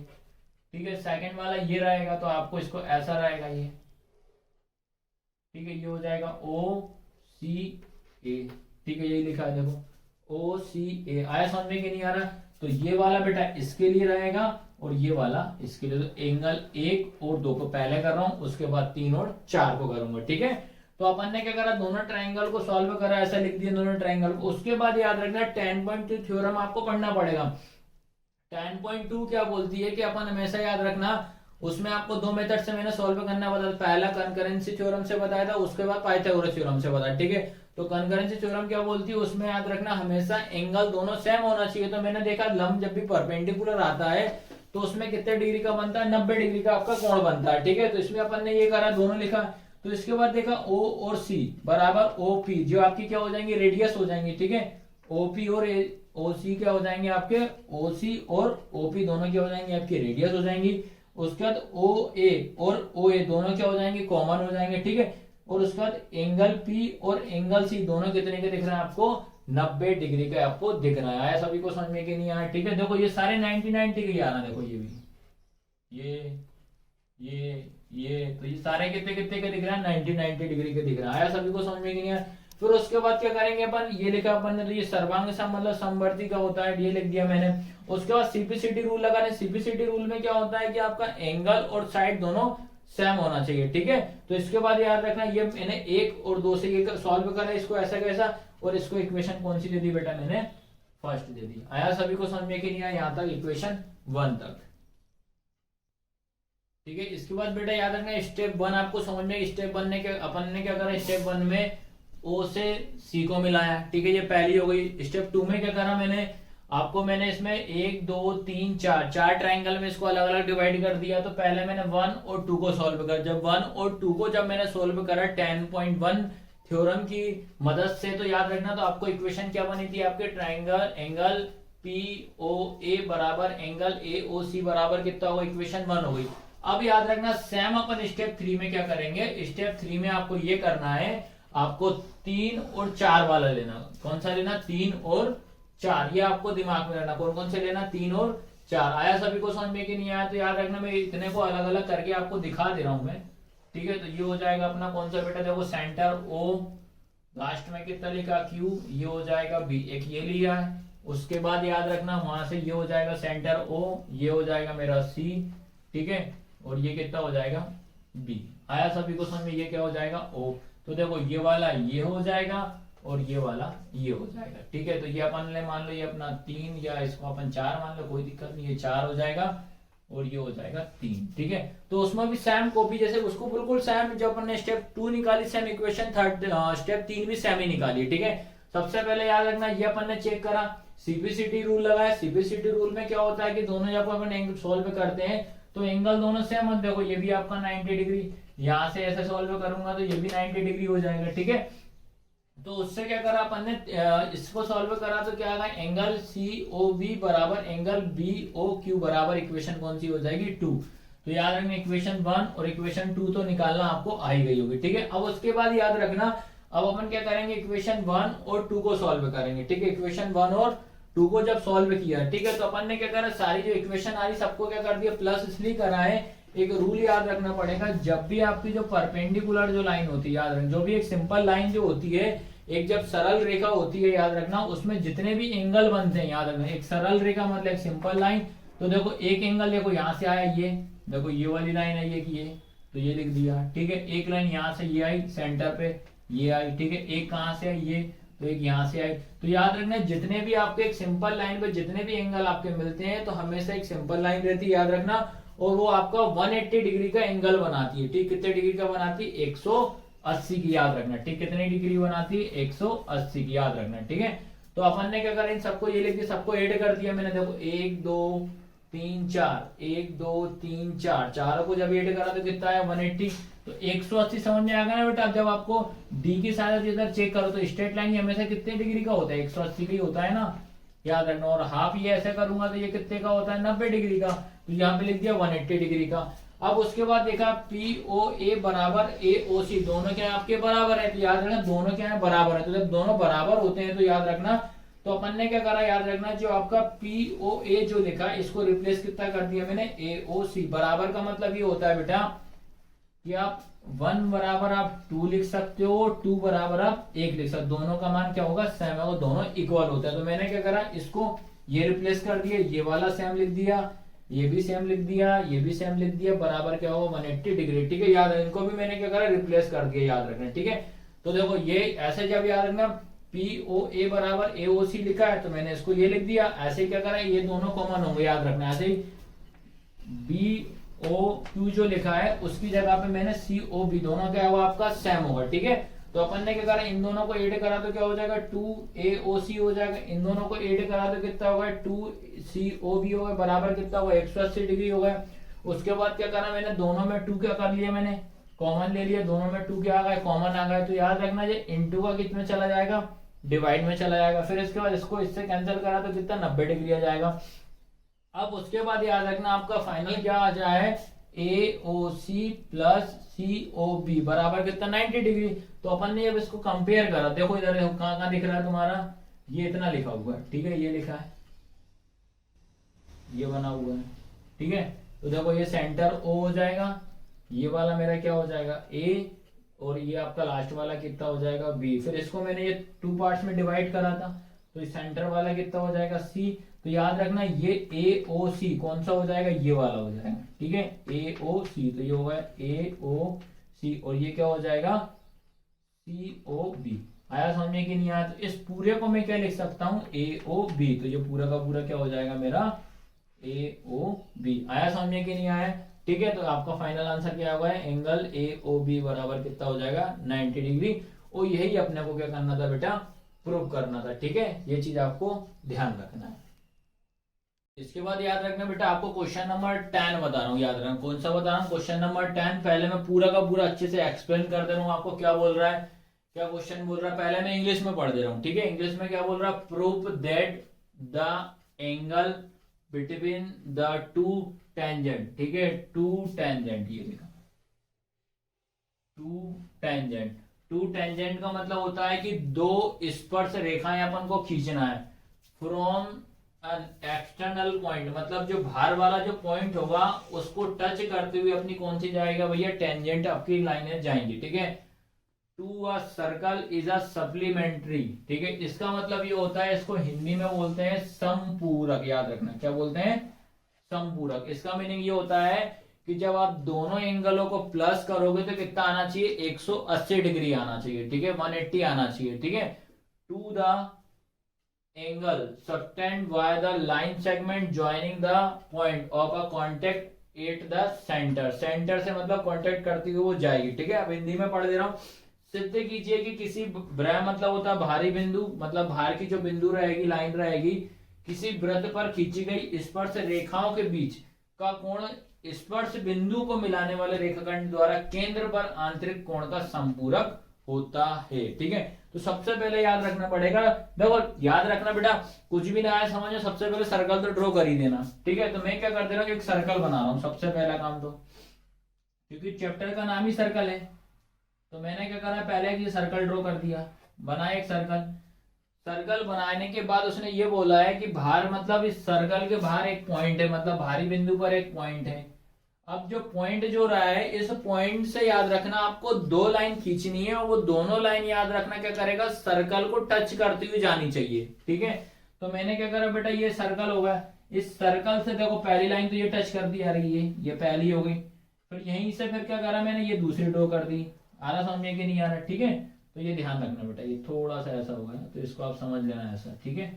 ठीक है, सेकंड वाला ये रहेगा, तो आपको इसको ऐसा रहेगा ये, ठीक है, ये हो जाएगा ओ सी ए। ठीक है, यही लिखा है देखो, ओ सी ए। आया समझ में कि नहीं आ रहा? तो ये वाला बेटा इसके लिए रहेगा और ये वाला इसके लिए। तो एंगल 1 और 2 को पहले कर रहा हूं, उसके बाद 3 और 4 को करूंगा। ठीक है, तो अपन ने क्या करा, दोनों ट्राइंगल को सॉल्व करा, ऐसा लिख दिया दोनों ट्राइंगल को। उसके बाद याद रखना 10.2 थ्योरम आपको पढ़ना पड़ेगा। 10.2 क्या बोलती है कि अपन हमेशा याद रखना, उसमें आपको दो मेथड से मैंने सॉल्व करना बताया। पहला कंकरेंसी थ्योरम से बताया था, उसके बाद पाइथागोरस थ्योरम से बताया। ठीक है, तो कंकरेंसी थ्योरम क्या बोलती है, उसमें याद रखना हमेशा एंगल दोनों सेम होना चाहिए। तो मैंने देखा लंब जब भी परपेंडिकुलर आता है तो उसमें कितने डिग्री का बनता है, 90 डिग्री का आपका कोण बनता है। ठीक है, तो इसमें अपन ने ये करा, दोनों लिखा। तो इसके बाद देखा ओ और सी बराबर ओ पी, जो आपकी क्या हो जाएंगी, रेडियस हो जाएंगी। ठीक है, ओपी और ओ सी क्या हो जाएंगे आपके, ओ सी और ओपी दोनों क्या हो जाएंगे आपकी रेडियस हो जाएंगी। उसके बाद ओ ए और ओ ए दोनों क्या हो जाएंगे, कॉमन हो जाएंगे। ठीक है, और उसके बाद एंगल पी और एंगल सी दोनों कितने के दिख रहे हैं आपको, 90 डिग्री का आपको दिख रहा है। आया सभी को समझ में कि नहीं आया? ठीक है, देखो ये सारे 99 डिग्री आ रहा है, देखो ये भी, ये तो ये सारे कितने कितने के दिख रहा है, 90 डिग्री के दिख रहा है। आया सभी को समझ में कि नहीं आया? फिर उसके बाद क्या करेंगे अपन, ये लिखा अपन ने, तो ये सर्वांग सम मतलब समवर्ती का होता है, ये लिख दिया मैंने। उसके बाद सीपीसीटी रूल लगा रहे। सीपीसीटी रूल में क्या होता है कि आपका एंगल और साइड दोनों सेम होना चाहिए। ठीक है, तो इसके बाद याद रखना, ये मैंने 1 और 2 से ये सॉल्व करा, इसको ऐसा कैसा, और इसको इक्वेशन कौन सी दे दी बेटा, मैंने फर्स्ट दे दी। आया सभी को समझ में कि नहीं आया? यहाँ तक इक्वेशन 1 तक। ठीक है, इसके बाद बेटा याद रखना स्टेप 1 आपको समझ में। स्टेप 1 ने क्या, अपन ने क्या करा, स्टेप 1 में ओ से सी को मिलाया। ठीक है, ये पहली हो गई। स्टेप 2 में क्या करा मैंने इसमें 1 2 3 4 ट्राइंगल में इसको अलग अलग डिवाइड कर दिया। तो पहले मैंने 1 और 2 को सॉल्व कर, जब 1 और 2 को जब मैंने सॉल्व करा 10.1 थ्योरम की मदद से, तो याद रखना, तो आपको इक्वेशन क्या बनी थी आपके, ट्राइंगल एंगल पी ओ ए बराबर एंगल ए ओ सी बराबर कितना होगा, इक्वेशन 1 हो गई। अब याद रखना सेम अपन स्टेप 3 में क्या करेंगे, स्टेप 3 में आपको ये करना है, आपको 3 और 4 वाला लेना। कौन सा लेना, 3 और 4, ये आपको दिमाग में रखना, कौन कौन से लेना, 3 और 4। आया सभी को समझ में कि नहीं आया? तो याद रखना, मैं इतने को अलग अलग करके आपको दिखा दे रहा हूं मैं। ठीक है, तो ये हो जाएगा अपना कौन सा बेटा, देखो सेंटर ओ, लास्ट में कितना लिखा क्यू, ये हो जाएगा बी, एक ये लिया है। उसके बाद याद रखना वहां से ये हो जाएगा सेंटर ओ, ये हो जाएगा मेरा सी। ठीक है, और ये कितना हो जाएगा बी। आया सभी को समझ में? ये क्या हो जाएगा ओ। तो देखो ये वाला ये हो जाएगा और ये वाला ये हो जाएगा। ठीक है, तो ये अपन ले मान लो ये अपना 3, या इसको अपन 4 मान लो, कोई दिक्कत नहीं, ये 4 हो जाएगा और ये हो जाएगा 3। ठीक है, तो उसमें भी सेम कॉपी, जैसे उसको बिल्कुल सेम, जब अपन ने स्टेप 2 निकाली सेम इक्वेशन, थर्ड स्टेप 3 भी सेम ही निकाली। ठीक है, सबसे पहले याद रखना, ये अपन ने चेक करा, सीपीसीटी रूल लगाया। सीपीसीटी रूल में क्या होता है कि दोनों जब अपन एंगल सॉल्व करते हैं तो एंगल दोनों सेम, देखो ये भी आपका 90 डिग्री, यहां से ऐसे सॉल्व करूंगा तो ये भी 90 डिग्री हो जाएगा। ठीक है, तो उससे क्या करा अपन ने, इसको सॉल्व करा तो क्या आएगा, एंगल सी ओ बी बराबर एंगल बी ओ क्यू बराबर इक्वेशन कौन सी हो जाएगी, 2। तो याद रखना इक्वेशन 1 और इक्वेशन 2 तो निकालना आपको आ ही गई होगी। ठीक है, अब उसके बाद याद रखना, अब अपन क्या करेंगे, इक्वेशन 1 और 2 को सॉल्व करेंगे। ठीक है, इक्वेशन 1 और 2 को जब सॉल्व किया, ठीक है, तो अपन ने क्या करा, सारी जो इक्वेशन आ रही सबको क्या कर दिया प्लस, इसलिए करा है, एक रूल याद रखना पड़ेगा, जब भी आपकी जो परपेंडिकुलर जो लाइन होती है, याद रखना, जो भी एक सिंपल लाइन जो होती है, एक जब सरल रेखा होती है, याद रखना, उसमें जितने भी एंगल बनते हैं, याद रखना, एक सरल रेखा मतलब एक सिंपल लाइन। तो देखो एक एंगल देखो यहाँ से आया, ये देखो ये वाली लाइन है, ये तो ये लिख दिया। ठीक है, एक लाइन यहाँ से ये आई सेंटर पे, ये आई। ठीक है, एक कहाँ से आई, ये, तो एक यहाँ से आई। तो याद रखना, जितने भी आपके एक सिंपल लाइन पे जितने भी एंगल आपके मिलते हैं, तो हमेशा एक सिंपल लाइन रहती है, याद रखना, और वो आपका 180 डिग्री का एंगल बनाती है। ठीक, कितने डिग्री का बनाती है, 180 की, याद रखना। ठीक, कितनी डिग्री बनाती है, 180 की, याद रखना। ठीक है, तो अपन ने क्या करा, इन सबको ये लिख दिया, सबको ऐड कर दिया मैंने, देखो 1 2 3 4, 1 2 3 4, चारों को जब ऐड करा तो कितना है 180। तो 180 समझ में आ गया ना बेटा। जब आपको डी की सहायता से इधर चेक करो तो स्ट्रेट लाइन हमेशा कितने डिग्री का होता है, 180 का ही होता है ना, याद रखना। और हाफ ये ऐसे करूंगा तो ये कितने का होता है, 90 डिग्री का। तो यहाँ पे लिख दिया 180 डिग्री का। अब उसके बाद देखा पी ओ ए बराबर ए ओ सी, दोनों क्या है आपके बराबर है। तो याद रखना दोनों क्या है बराबर है। तो जब दोनों बराबर होते हैं तो याद रखना, तो अपन ने क्या करा, याद रखना जो आपका पी ओ ए जो लिखा इसको रिप्लेस कितना कर दिया मैंने, ए ओ सी। बराबर का मतलब ये होता है बेटा कि आप 1 बराबर आप 2 लिख सकते हो, 2 बराबर आप 1 लिख सकते हो। दोनों का मान क्या होगा, सेम होगा, दोनों इक्वल होता है। तो मैंने क्या करा, इसको ये रिप्लेस कर दिया, ये वाला सेम लिख दिया, ये भी सेम लिख दिया, ये भी सेम लिख दिया, बराबर क्या होगा 180 डिग्री। ठीक है, याद है, इनको भी मैंने क्या करा रिप्लेस कर दिया, याद रखना। ठीक है, तो देखो ये ऐसे जब याद रखना पी ओ ए बराबर ए ओ सी लिखा है तो मैंने इसको ये लिख दिया। ऐसे क्या करा, ये दोनों कॉमन होंगे, याद रखना। ऐसे ही बी ओ क्यू जो लिखा है उसकी जगह पे मैंने सी ओ बी, दोनों क्या होगा आपका सेम होगा। ठीक है, तो अपन ने क्या करा, इन दोनों को ऐड करा तो क्या हो जाएगा 2 ए ओ सी हो जाएगा। इन दोनों को ऐड करा तो कितना होगा 2 सी ओ बी होगा, बराबर कितना होगा 180 डिग्री होगा। उसके बाद क्या करा मैंने, दोनों में 2 क्या कर लिया मैंने, कॉमन ले लिया, दोनों में 2 क्या आ गया, कॉमन आ गया। तो याद रखना ये इनटू का कितने चला जाएगा, डिवाइड में चला जाएगा। फिर इसके बाद इसको इससे कैंसिल करा तो कितना 90 डिग्री आ जाएगा। अब उसके बाद याद रखना आपका फाइनल क्या आ जाए, ए ओ सी प्लस सी ओ बी बराबर कितना 90 डिग्री। तो अपन ने जब इसको कंपेयर करा, देखो इधर कहाँ कहाँ दिख रहा है तुम्हारा, ये इतना लिखा हुआ है। ठीक है, ये लिखा है, ये बना हुआ है। ठीक है, तो देखो ये सेंटर ओ हो जाएगा, ये वाला मेरा क्या हो जाएगा ए, और ये आपका लास्ट वाला कितना हो जाएगा बी। फिर इसको मैंने ये 2 पार्ट्स में डिवाइड करा था, तो सेंटर वाला कितना हो जाएगा सी। तो याद रखना ये ए ओ सी कौन सा हो जाएगा, ये वाला हो जाएगा। ठीक है, ए ओ सी, तो ये होगा ए ओ सी, और ये क्या हो जाएगा सी ओ बी। आया समझ में कि नहीं आया। तो इस पूरे को मैं क्या लिख सकता हूं, ए ओ बी। तो ये पूरा का पूरा क्या हो जाएगा मेरा ए ओ बी। आया समझ में कि नहीं आया। ठीक है, तो आपका फाइनल आंसर क्या होगा, एंगल ए ओ बी बराबर कितना हो जाएगा 90 डिग्री। और यही अपने को क्या करना था बेटा, प्रूव करना था। ठीक है, ये चीज आपको ध्यान रखना है। इसके बाद याद रखना बेटा, आपको क्वेश्चन नंबर 10 बता रहा हूँ, याद रखना कौन सा बता रहा हूँ, क्वेश्चन नंबर 10। पहले मैं पूरा का पूरा अच्छे से एक्सप्लेन कर दे रहा हूँ आपको क्या बोल रहा है, क्या क्वेश्चन बोल रहा है। पहले मैं इंग्लिश में पढ़ दे रहा हूँ। ठीक है, इंग्लिश में क्या बोल रहा है, prove that the angle between the two tangent. ठीक है, टू टेंजेंट, ये लिखा टू टेंजेंट। टू टेंजेंट का मतलब होता है कि दो स्पर्श रेखाएं अपन को खींचना है फ्रॉम एन एक्सटर्नल पॉइंट, मतलब जो बाहर वाला जो पॉइंट होगा उसको टच करते हुए अपनी कौन सी जाएगा भैया, टेंजेंट आपकी लाइनें जाएंगी। ठीक है, to a circle is a supplementary. ठीक है, इसका मतलब ये होता है, इसको हिंदी में बोलते हैं समपूरक। याद रखना क्या बोलते हैं, समपूरक। इसका मीनिंग ये होता है कि जब आप दोनों एंगलों को प्लस करोगे तो कितना आना चाहिए, 180 डिग्री आना चाहिए। ठीक है, 180 आना चाहिए। ठीक है, to the angle subtend by the line segment joining the point of a contact at the centre. Centre से मतलब कॉन्टेक्ट करती हुई वो जाएगी। ठीक है, अब हिंदी में पढ़ दे रहा हूं। सिद्ध कीजिए कि किसी ब्रह मतलब होता है भारी बिंदु, मतलब बाहर की जो बिंदु रहेगी, लाइन रहेगी, किसी वृत्त पर खींची गई स्पर्श रेखाओं के बीच का कोण स्पर्श बिंदु को मिलाने वाले रेखाखंड द्वारा केंद्र पर आंतरिक कोण का संपूरक होता है। ठीक है, तो सबसे पहले याद रखना पड़ेगा, देखो याद रखना बेटा, कुछ भी ना आया समझ में, सबसे पहले सर्कल तो ड्रॉ कर ही देना। ठीक है, तो मैं क्या कर दे रहा हूँ, एक सर्कल बना रहा हूँ सबसे पहला काम तो, क्योंकि चैप्टर का नाम ही सर्कल है। तो मैंने क्या करा, पहले एक सर्कल ड्रॉ कर दिया, बनाया एक सर्कल। सर्कल बनाने के बाद उसने ये बोला है कि बाहर मतलब इस सर्कल के बाहर एक पॉइंट है, मतलब बाहरी बिंदु पर एक पॉइंट है। अब जो पॉइंट जो रहा है, इस पॉइंट से याद रखना आपको 2 लाइन खींचनी है, और वो दोनों लाइन याद रखना क्या करेगा, सर्कल को टच करती हुई जानी चाहिए। ठीक है, तो मैंने क्या करा बेटा, ये सर्कल होगा, इस सर्कल से देखो पहली लाइन तो ये टच कर दी आ रही है, ये पहली हो गई। फिर यहीं से फिर क्या करा मैंने, ये दूसरी ड्रॉ कर दी। आ रहा समझ में कि नहीं आ रहा। ठीक है, तो ये ध्यान रखना बेटा, ये थोड़ा सा ऐसा होगा तो इसको आप समझ लेना ऐसा। ठीक है,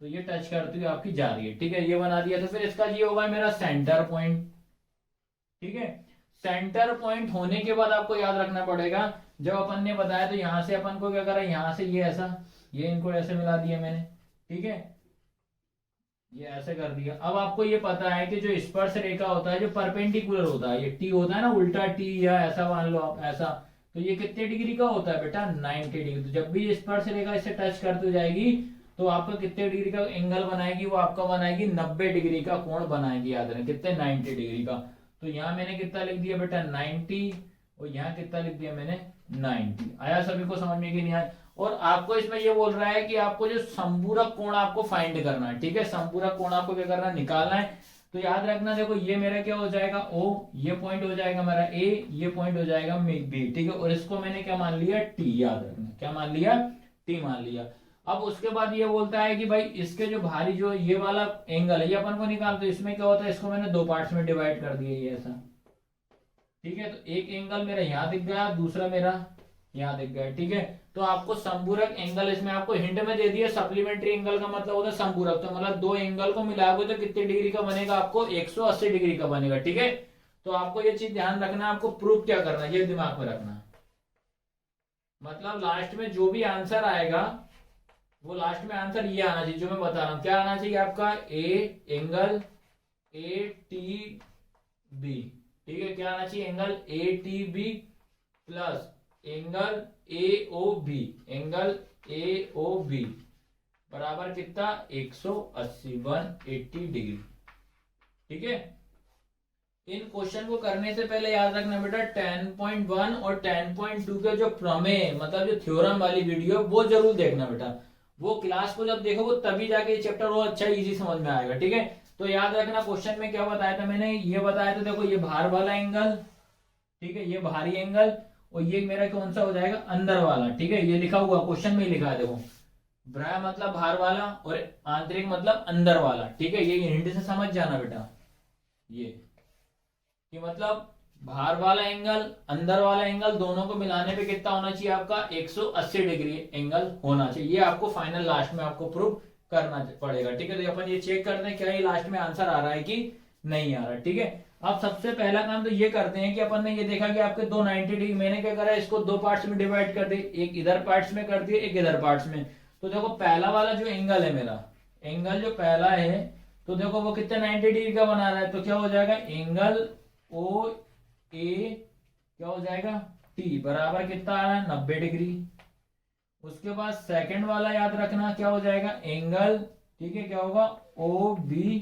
तो ये टच करती हुई आपकी जा रही है। ठीक है, ये बना दिया। तो फिर इसका ये होगा मेरा सेंटर पॉइंट। ठीक है, सेंटर पॉइंट होने के बाद आपको याद रखना पड़ेगा, जब अपन ने बताया तो यहां से अपन को क्या करा, यहां से ये ऐसा, ये इनको ऐसे मिला दिया मैंने। ठीक है, ये ऐसे कर दिया। अब आपको ये पता है कि जो स्पर्श रेखा होता है जो परपेंडिकुलर होता है, ये टी होता है ना, उल्टा टी या ऐसा मान लो आप ऐसा, तो ये कितने डिग्री का होता है बेटा 90 डिग्री। तो जब भी ये स्पर्श रेखा इससे टच करती जाएगी तो आपका कितने डिग्री का एंगल बनाएगी, वो आपका बनाएगी 90 डिग्री का कोण बनाएगी, याद रखें कितने 90 डिग्री का। तो यहाँ मैंने कितना लिख दिया बेटा 90, और यहाँ कितना लिख दिया मैंने 90। आया सभी को समझ में कि नहीं आया। और आपको इसमें ये बोल रहा है कि आपको जो संपूरक कोण आपको फाइंड करना है, ठीक है, संपूरक कोण आपको क्या करना है, निकालना है। तो याद रखना, देखो ये मेरा क्या हो जाएगा ओ, ये पॉइंट हो जाएगा मेरा ए, ये पॉइंट हो जाएगा बी, ठीक है, और इसको मैंने क्या मान लिया टी, याद रखना क्या मान लिया, टी मान लिया। अब उसके बाद ये बोलता है कि भाई इसके जो भारी जो ये वाला एंगल है ये अपन को निकाल, तो इसमें क्या होता है, इसको मैंने दो पार्ट्स में डिवाइड कर दिया ये ऐसा, ठीक है। तो एक एंगल मेरा यहाँ दिख गया, दूसरा मेरा यहाँ दिख गया, ठीक है। तो आपको संपूरक एंगल इसमें आपको हिंट में दे दिया, सप्लीमेंट्री एंगल का मतलब होता है संपूरक, तो मतलब दो एंगल को मिलाओगे तो कितने डिग्री का बनेगा, आपको 180 डिग्री का बनेगा, ठीक है। तो आपको ये चीज ध्यान रखना है, आपको प्रूफ क्या करना है ये दिमाग में रखना है। मतलब लास्ट में जो भी आंसर आएगा वो लास्ट में आंसर ये आना चाहिए जो मैं बता रहा हूं, क्या आना चाहिए आपका, a angle A T B, ठीक है, क्या आना चाहिए, angle A T B plus angle A O B, angle A O B बराबर कितना 180, 180 डिग्री, ठीक है। इन क्वेश्चन को करने से पहले याद रखना बेटा 10.1 और 10.2 के जो प्रमेय मतलब जो थ्योरम वाली वीडियो वो जरूर देखना बेटा, वो क्लास को जब देखोगे तभी जाके ये चैप्टर वो अच्छा इजी समझ में आएगा, ठीक है। तो याद रखना क्वेश्चन में क्या बताया था मैंने, ये बताया था देखो ये बाहर वाला एंगल, ठीक है, ये बाहरी एंगल, और ये मेरा कौन सा हो जाएगा अंदर वाला, ठीक है, ये लिखा हुआ क्वेश्चन में ही लिखा है देखो, बाह्य मतलब बाहर वाला और आंतरिक मतलब अंदर वाला, ठीक है। ये हिंट से समझ जाना बेटा, ये कि मतलब बाहर वाला एंगल अंदर वाला एंगल दोनों को मिलाने पे कितना होना चाहिए आपका 180 डिग्री एंगल होना चाहिए, ये आपको फाइनल लास्ट में आपको प्रूव करना पड़ेगा, ठीक है। तो अपन ये चेक करते हैं क्या ये लास्ट में आंसर आ रहा है कि नहीं आ रहा, ठीक है। अब सबसे पहला काम तो ये करते हैं कि अपन ने ये देखा कि आपके दो 90 डिग्री, मैंने क्या करा इसको दो पार्ट्स में डिवाइड कर दिए, एक इधर पार्ट्स में कर दिए एक इधर पार्ट्स में। तो देखो पहला वाला जो एंगल है मेरा, एंगल जो पहला है तो देखो वो कितने 90 डिग्री का बना रहा है, तो क्या हो जाएगा एंगल ओ ए क्या हो जाएगा टी बराबर कितना आ रहा है 90 डिग्री। उसके बाद सेकंड वाला याद रखना क्या हो जाएगा एंगल, ठीक है, क्या होगा ओ बी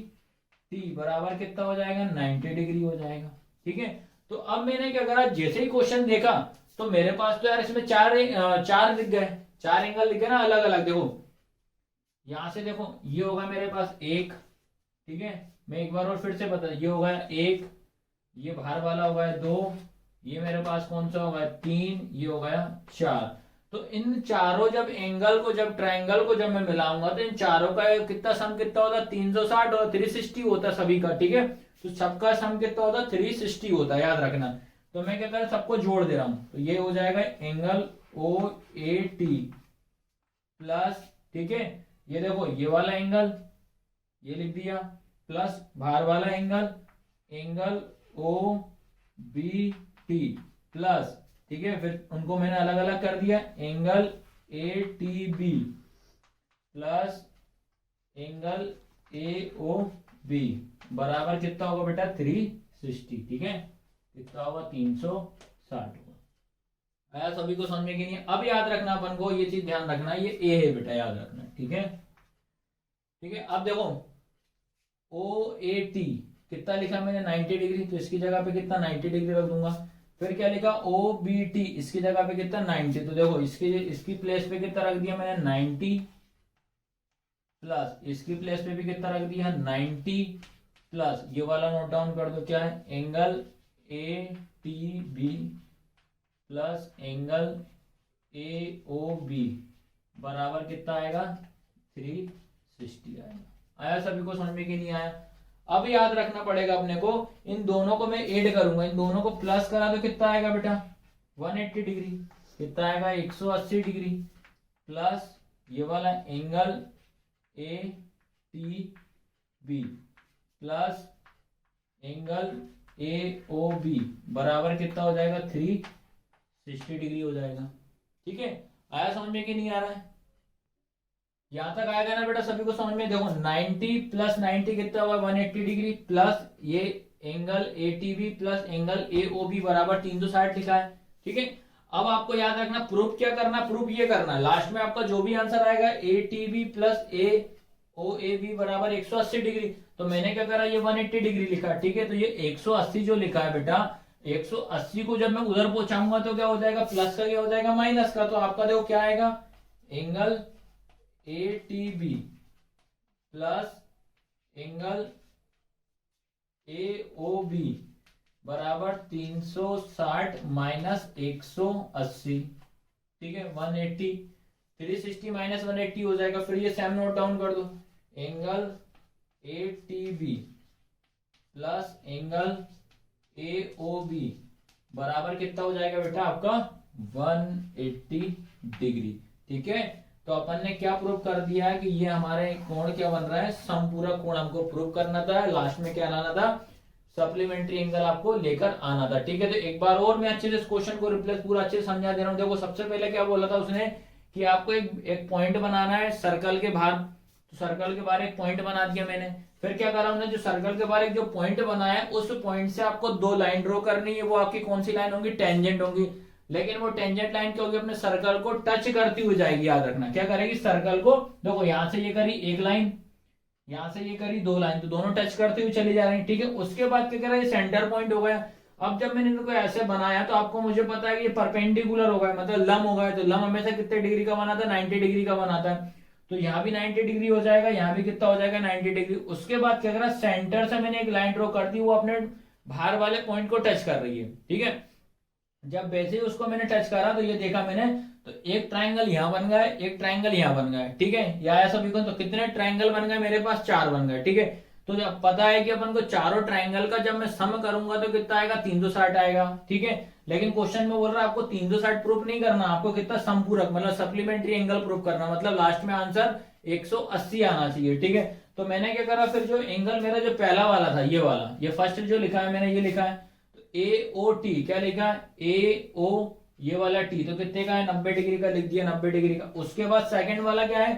टी बराबर कितना हो जाएगा 90 डिग्री हो जाएगा, ठीक है। तो अब मैंने क्या करा, जैसे ही क्वेश्चन देखा तो मेरे पास तो यार इसमें चार दिख गए, चार एंगल दिख गए ना अलग अलग, देखो यहां से देखो ये होगा मेरे पास एक, ठीक है, मैं एक बार और फिर से बता, ये होगा एक, ये बाहर वाला हो गया दो, ये मेरे पास कौन सा हो गया तीन, ये हो गया चार। तो इन चारों जब एंगल को जब ट्रायंगल को जब मैं मिलाऊंगा तो इन चारों का कितना सम कितना होता है 360 और 360 होता है सभी का, ठीक है। तो सबका सम कितना होता है 360 होता है, याद रखना। तो मैं क्या कर सबको जोड़ दे रहा हूं, तो ये हो जाएगा angle O A T plus, ठीक है, ये देखो ये वाला एंगल ये लिख दिया प्लस बाहर वाला angle angle O B T plus, ठीक है, फिर उनको मैंने अलग अलग कर दिया angle A T B plus angle A O B बराबर कितना होगा बेटा 360, ठीक है, कितना होगा 360 होगा। आया सभी को समझ में कि नहीं। अब याद रखना अपन को ये चीज ध्यान रखना ये ए है बेटा, याद रखना, ठीक है, ठीक है। अब देखो ओ ए टी कितना लिखा मैंने 90 डिग्री, तो इसकी जगह पे कितना 90 डिग्री रख दूंगा। फिर क्या लिखा ओ बी टी इसकी जगह पे कितना 90, तो देखो इसकी प्लेस पे कितना रख दिया मैंने 90 प्लस इसकी प्लेस पे भी कितना रख दिया 90 प्लस ये वाला नोट डाउन कर दो क्या है angle A T B plus angle A O B बराबर कितना आएगा 360 आएगा। आया सभी को समझ में कि नहीं आया। अब याद रखना पड़ेगा अपने को, इन दोनों को मैं ऐड करूंगा, इन दोनों को प्लस करा तो कितना आएगा बेटा 180 डिग्री, कितना आएगा 180 डिग्री प्लस ये वाला angle A T B plus angle A O B बराबर कितना हो जाएगा 360 डिग्री हो जाएगा, ठीक है। आया समझ में कि नहीं आ रहा है। यहां तक आएगा ना बेटा सभी को समझ में? देखो 90 प्लस 90 कितना हुआ 180 डिग्री, प्लस ये angle ATB plus angle AOB बराबर 360 लिखा है। ठीक है, अब आपको याद रखना प्रूफ क्या करना, प्रूफ ये करना लास्ट में आपका जो भी आंसर आएगा एटीबी प्लस एओएबी बराबर 180 डिग्री। तो मैंने क्या करा, ये 180 डिग्री लिखा। ठीक है, तो ये 180 जो लिखा है बेटा, 180 को जब मैं उधर पहुंचाऊंगा तो क्या हो जाएगा, प्लस का क्या हो जाएगा, माइनस का। तो आपका देखो क्या आएगा, angle ATB plus angle AOB बराबर 360 माइनस 180। ठीक है, 180, 360 माइनस 180 हो जाएगा। फिर ये सेम नोट डाउन कर दो, angle ATB plus angle AOB बराबर कितना हो जाएगा बेटा आपका 180 डिग्री। ठीक है, तो अपन ने क्या प्रूव कर दिया है कि ये हमारे कोण क्या बन रहा है, समपूरक कोण हमको प्रूव करना था। लास्ट में क्या लाना था, सप्लीमेंट्री एंगल आपको लेकर आना था। ठीक है, तो एक बार और मैं अच्छे से इस क्वेश्चन को रिप्लेस पूरा अच्छे से समझा दे रहा हूँ। देखो सबसे पहले क्या बोला था उसने कि आपको एक पॉइंट बनाना है सर्कल के बाहर, तो सर्कल के बाहर एक पॉइंट बना दिया मैंने। फिर क्या करा हमने, जो सर्कल के बाहर एक जो पॉइंट बनाया है उस पॉइंट से आपको दो लाइन ड्रॉ करनी है। वो आपकी कौन सी लाइन होंगी, टेंजेंट होंगी। लेकिन वो टेंजेंट लाइन क्या होगी, अपने सर्कल को टच करती हुई जाएगी। याद रखना क्या करेगी, सर्कल को, देखो यहां से ये करी एक लाइन, यहां से ये करी दो लाइन, तो दोनों टच करती हुई चली जा रही है। ठीक है, उसके बाद क्या करा, ये सेंटर पॉइंट हो गया। अब जब मैंने इनको ऐसे बनाया तो आपको मुझे पता है कि ये परपेंडिकुलर हो गया, मतलब लंब हो गया। तो लंब हमेशा कितने डिग्री का बनाता है, 90 डिग्री का बनाता है। तो यहाँ भी 90 डिग्री हो जाएगा, यहाँ भी कितना हो जाएगा 90 डिग्री। उसके बाद क्या करा, सेंटर से मैंने एक लाइन ड्रॉ कर दी, वो अपने बाहर वाले पॉइंट को टच कर रही है। ठीक है, जब वैसे ही उसको मैंने टच करा तो ये देखा मैंने, तो एक ट्राइंगल यहां बन गया, एक ट्राइंगल यहां बन गया। ठीक है, या ऐसा भी तो कितने ट्राइंगल बन गए मेरे पास, 4 बन गए। ठीक है, तो जब पता है कि अपन को चारों ट्राइंगल का जब मैं सम करूंगा तो कितना आएगा, 360 आएगा। ठीक है, लेकिन क्वेश्चन में बोल रहा है आपको 360 प्रूफ नहीं करना, आपको कितना संपूरक मतलब सप्लीमेंट्री एंगल प्रूफ करना, मतलब लास्ट में आंसर 180 आना चाहिए। ठीक है, तो मैंने क्या करा, फिर जो एंगल मेरा जो पहला वाला था, ये वाला, ये फर्स्ट जो लिखा है मैंने, ये लिखा है ए ओ टी, क्या लिखा है, ए ओ, ये वाला टी, तो कितने का है, 90 डिग्री का लिख दिया, 90 डिग्री का। उसके बाद सेकंड वाला क्या है,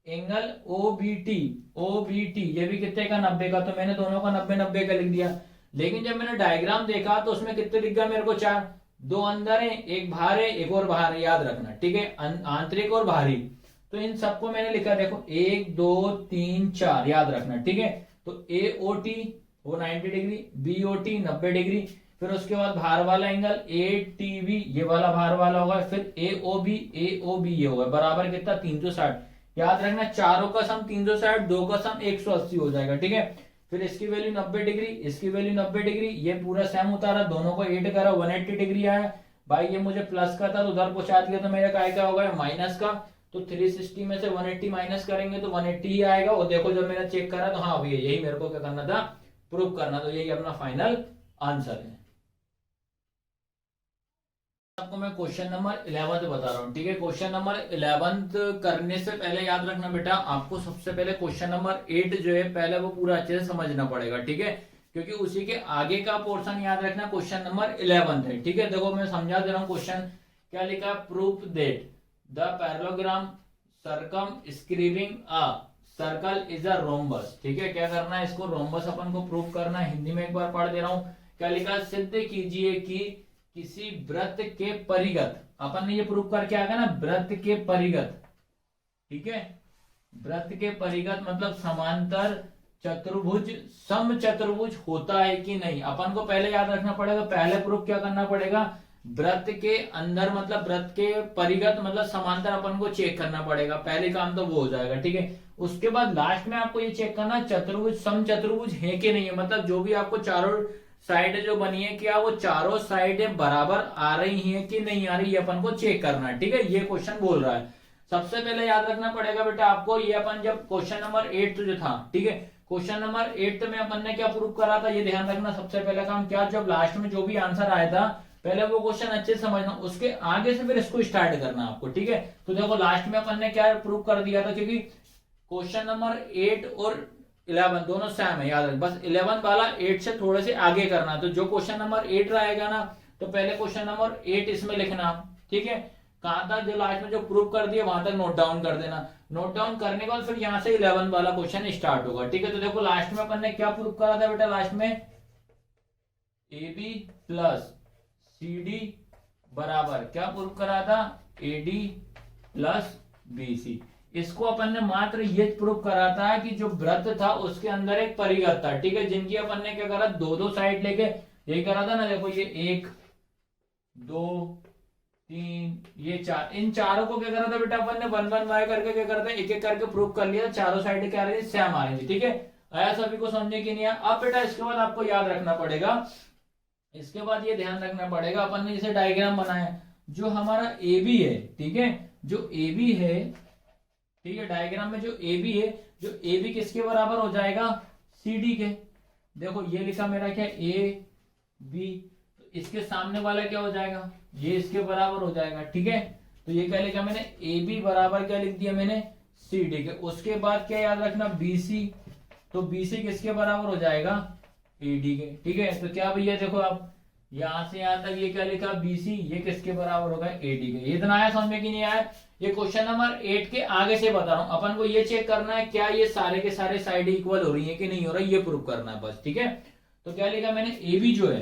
angle O B T, O B T, ये भी कितने का, 90 का। तो मैंने दोनों का 90 90 का लिख दिया। लेकिन जब मैंने डायग्राम देखा तो उसमें कितने दिख गया मेरे को, 4, 2 अंदर है, एक बाहर है, एक और बाहर है, याद रखना। ठीक है, आंतरिक और बाहरी। तो इन सबको मैंने लिखा, देखो 1 2 3 4, याद रखना। ठीक है, तो ए ओ टी वो 90 degree, B O T 90 degree, फिर उसके बाद बाहर वाला एंगल ए टी बी, ये वाला बाहर वाला होगा, फिर ए ओ बी, ए ओ बी ये होगा, बराबर कितना 360। याद रखना चारों का सम 360, दो का सम 180 हो जाएगा। ठीक है, फिर इसकी वैल्यू 90 डिग्री, इसकी वैल्यू 90 डिग्री, ये पूरा सेम उतारा, दोनों को ऐड करा, 180 डिग्री आया। भाई ये मुझे प्लस का था तो उधर पहुंचा दिया, तो मेरा क्या होगा, माइनस का। तो 360 में से 180 माइनस करेंगे तो 180 ही आएगा। और देखो जब मैंने चेक करा तो हाँ भैया यही मेरे को क्या करना था, प्रूव करना। तो यही अपना फाइनल आंसर है। आपको मैं क्वेश्चन नंबर 11 बता रहा हूँ। ठीक है, क्वेश्चन नंबर 11 करने से पहले याद रखना बेटा, आपको सबसे पहले क्वेश्चन नंबर 8 जो है पहले वो पूरा अच्छे से समझना पड़ेगा। ठीक है, क्योंकि उसी के आगे का पोर्शन याद रखना क्वेश्चन नंबर 11 है। ठीक है, देखो मैं समझा दे रहा हूँ क्वेश्चन क्या लिखा, proof that the parallelogram circumscribing a circle is a rhombus. ठीक है, क्या करना है, इसको रोम्बस अपन को प्रूफ करना है। हिंदी में एक बार पढ़ दे रहा हूँ, क्या लिखा, सिद्ध कीजिए कि किसी वृत्त के परिगत, अपन ने ये प्रूफ करके आ गया ना, वृत्त के परिगत। ठीक है, वृत्त के परिगत मतलब समांतर चतुर्भुज समचतुर्भुज होता है कि नहीं। अपन को पहले याद रखना पड़ेगा, पहले प्रूफ क्या करना पड़ेगा, वृत्त के अंदर मतलब वृत्त के परिगत मतलब समांतर अपन को चेक करना पड़ेगा। पहले काम तो वो हो जाएगा। ठीक है, उसके बाद लास्ट में आपको ये चेक करना चतुर्भुज समचतुर्भुज है कि नहीं है, मतलब जो भी आपको चारों साइड जो बनी है क्या वो चारों साइडें बराबर आ रही हैं कि नहीं आ रही, ये अपन को चेक करना है। ठीक है, ये क्वेश्चन बोल रहा है। सबसे पहले याद रखना पड़ेगा बेटा आपको, ये अपन जब क्वेश्चन नंबर 8 जो था, ठीक है, क्वेश्चन नंबर 8 में अपन ने क्या प्रूव करा था, ये ध्यान रखना। सबसे पहले काम क्या, जब लास्ट में जो भी आंसर आया था पहले वो क्वेश्चन अच्छे से समझना, उसके आगे से फिर इसको स्टार्ट करना आपको। ठीक है, तो देखो लास्ट में अपन ने क्या प्रूव कर दिया था, क्योंकि क्वेश्चन नंबर 8 और 11 दोनों सेम है, याद रख, बस 11 वाला 8 से थोड़े से आगे करना। तो जो क्वेश्चन नंबर 8 रहेगा ना, तो पहले क्वेश्चन नंबर 8 इसमें लिखना। ठीक है, कहां तक, जो लास्ट में जो प्रूव कर दिया वहां तक नोट डाउन कर देना। नोट डाउन करने के बाद फिर यहाँ से 11 वाला क्वेश्चन स्टार्ट होगा। ठीक है, तो देखो लास्ट में अपन ने क्या प्रूव करा था बेटा, लास्ट में A B plus C D बराबर क्या प्रूव करा था, A D plus B C. इसको अपन ने मात्र ये प्रूव करा था कि जो वृत्त था उसके अंदर एक परिघ था। ठीक है, जिनकी अपन ने क्या करा, दो दो साइड लेके ये करा था ना, देखो ये 1 2 3 ये 4, इन चारों को क्या करा था बेटा अपन ने 1 1 बाय करके क्या करते एक एक करके प्रूव कर लिया। चारों साइड क्या आ रही थी, सेम आ रही थी। ठीक है, आया सभी को समझे कि नहीं आया। अब बेटा इसके बाद आपको याद रखना पड़ेगा, इसके बाद ये ध्यान रखना पड़ेगा, अपन ने जैसे डायग्राम बनाया, जो हमारा ए बी है, ठीक है, जो ए बी है, ठीक है, डायग्राम में जो ए बी है, जो ए बी किसके बराबर हो जाएगा, सी डी के। देखो ये लिखा मेरा क्या, ए बी, तो इसके सामने वाला क्या हो जाएगा, ये इसके बराबर हो जाएगा। ठीक है, तो ये क्या लिखा मैंने, ए बी बराबर क्या लिख दिया मैंने, सी डी के। उसके बाद क्या याद रखना, बी सी, तो बी सी किसके बराबर हो जाएगा, ए डी के। ठीक है, तो क्या भैया देखो आप यहां से यहां तक ये क्या लिखा, बी सी, ये किसके बराबर होगा, ए डी के। ये इतना आया समझ में कि नहीं आया। ये क्वेश्चन नंबर 8 के आगे से बता रहा हूं, अपन को ये चेक करना है क्या ये सारे के सारे साइड इक्वल हो रही है कि नहीं हो रहा है, ये प्रूव करना है बस। ठीक है, तो क्या लिखा मैंने, ए बी जो है,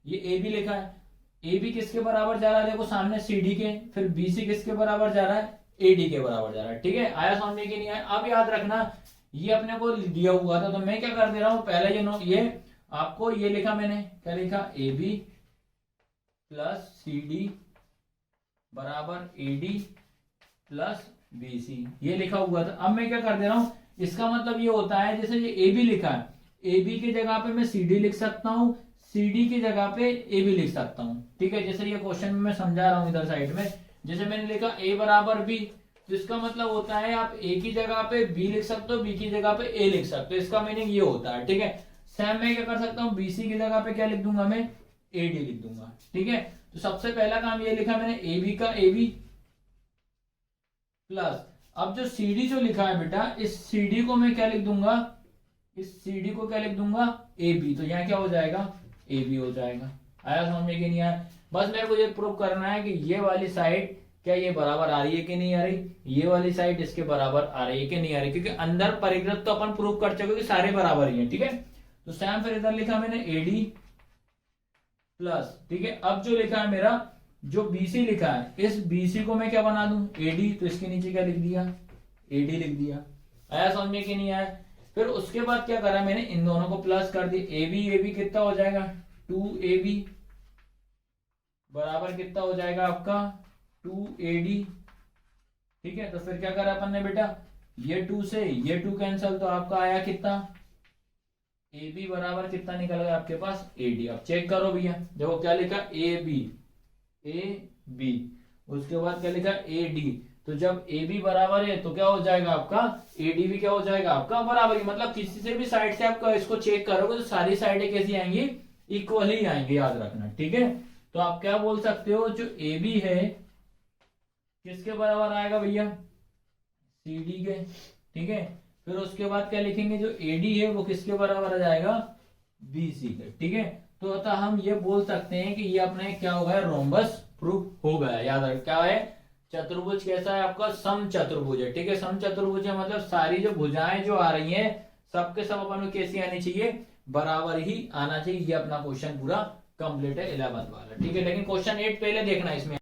ये ए बी लिखा है, ए बी किसके बराबर जा रहा है, देखो सामने सी डी के, फिर बी सी किसके बराबर जा रहा है, ए डी के बराबर जा रहा है। ठीक है, आया समझ में कि नहीं आया। अब याद रखना ये अपने को दिया हुआ था, तो मैं क्या कर दे रहा हूं, पहले ये आपको ये लिखा मैंने, क्या लिखा, A B plus C D बराबर A D plus B C, ये लिखा हुआ था। अब मैं क्या कर दे रहा हूं, इसका मतलब ये होता है, जैसे ये ए बी लिखा है, ए बी की जगह पे मैं सी डी लिख सकता हूं, सी डी की जगह पे ए बी लिख सकता हूं। ठीक है, जैसे ये क्वेश्चन में मैं समझा रहा हूं इधर साइड में, जैसे मैंने लिखा ए बराबर बी, तो इसका मतलब होता है आप ए की जगह पे बी लिख सकते हो, बी की जगह पे ए लिख सकते हो, इसका मीनिंग ये होता है। ठीक है, सेम मैं क्या कर सकता हूँ, बी सी की जगह पे क्या लिख दूंगा, मैं ए डी लिख दूंगा। ठीक है, तो सबसे पहला काम ये लिखा मैंने, ए बी का ए बी प्लस, अब जो सी डी जो लिखा है बेटा, इस सी डी को मैं क्या लिख दूंगा, इस सी डी को क्या लिख दूंगा, ए बी, तो यहाँ क्या हो जाएगा, ए बी हो जाएगा। आया समझ में कि नहीं आया। बस मेरे को ये प्रूव करना है कि ये वाली साइड क्या ये बराबर आ रही है कि नहीं आ रही, ये वाली साइड इसके बराबर आ रही है कि नहीं आ रही, क्योंकि अंदर परिग्रह तो अपन प्रूव कर चुके कि सारे बराबर ही हैं। ठीक है, तो सेम फिर इधर लिखा मैंने ए डी प्लस, ठीक है, अब जो लिखा है मेरा, जो BC लिखा है, इस BC को मैं क्या बना दूं, AD, तो इसके नीचे क्या लिख दिया, AD लिख दिया। आया समझ में कि नहीं आया। फिर उसके बाद क्या करा मैंने, इन दोनों को प्लस कर दी, AB कितना हो जाएगा, 2AB बराबर कितना हो जाएगा आपका, 2AD। ठीक है, तो फिर क्या करा अपन ने बेटा, ये 2 से ये 2 कैंसल, तो आपका आया कितना, AB बराबर कितना निकल गया आपके पास, AD। अब चेक करो भैया, देखो क्या लिखा, AB, उसके बाद क्या लिखा, AD। तो जब AB बराबर है तो क्या हो जाएगा आपका, AD भी क्या हो जाएगा आपका बराबर ही। मतलब किसी से भी साइड से आप इसको चेक करोगे तो सारी साइडें कैसी आएंगी, इक्वल ही आएंगी, याद रखना। ठीक है, तो आप क्या बोल सकते हो, जो AB है किसके बराबर आएगा भैया, CD के। ठीक है, फिर उसके बाद क्या लिखेंगे, जो AD है वो किसके बराबर आ जाएगा, BC के। ठीक है, तो अतः हम ये बोल सकते हैं कि ये अपने क्या हो गया, रोम्बस प्रूफ हो गया। याद रख क्या है, चतुर्भुज कैसा है आपका, सम चतुर्भुज है। ठीक है, सम चतुर्भुज है, मतलब सारी जो भुजाएं जो आ रही हैं सबके सब अपन को कैसी आनी चाहिए, बराबर ही आना चाहिए। ये अपना क्वेश्चन पूरा कंप्लीट है 11th वाला। ठीक है, लेकिन क्वेश्चन 8 पहले देखना इसमें।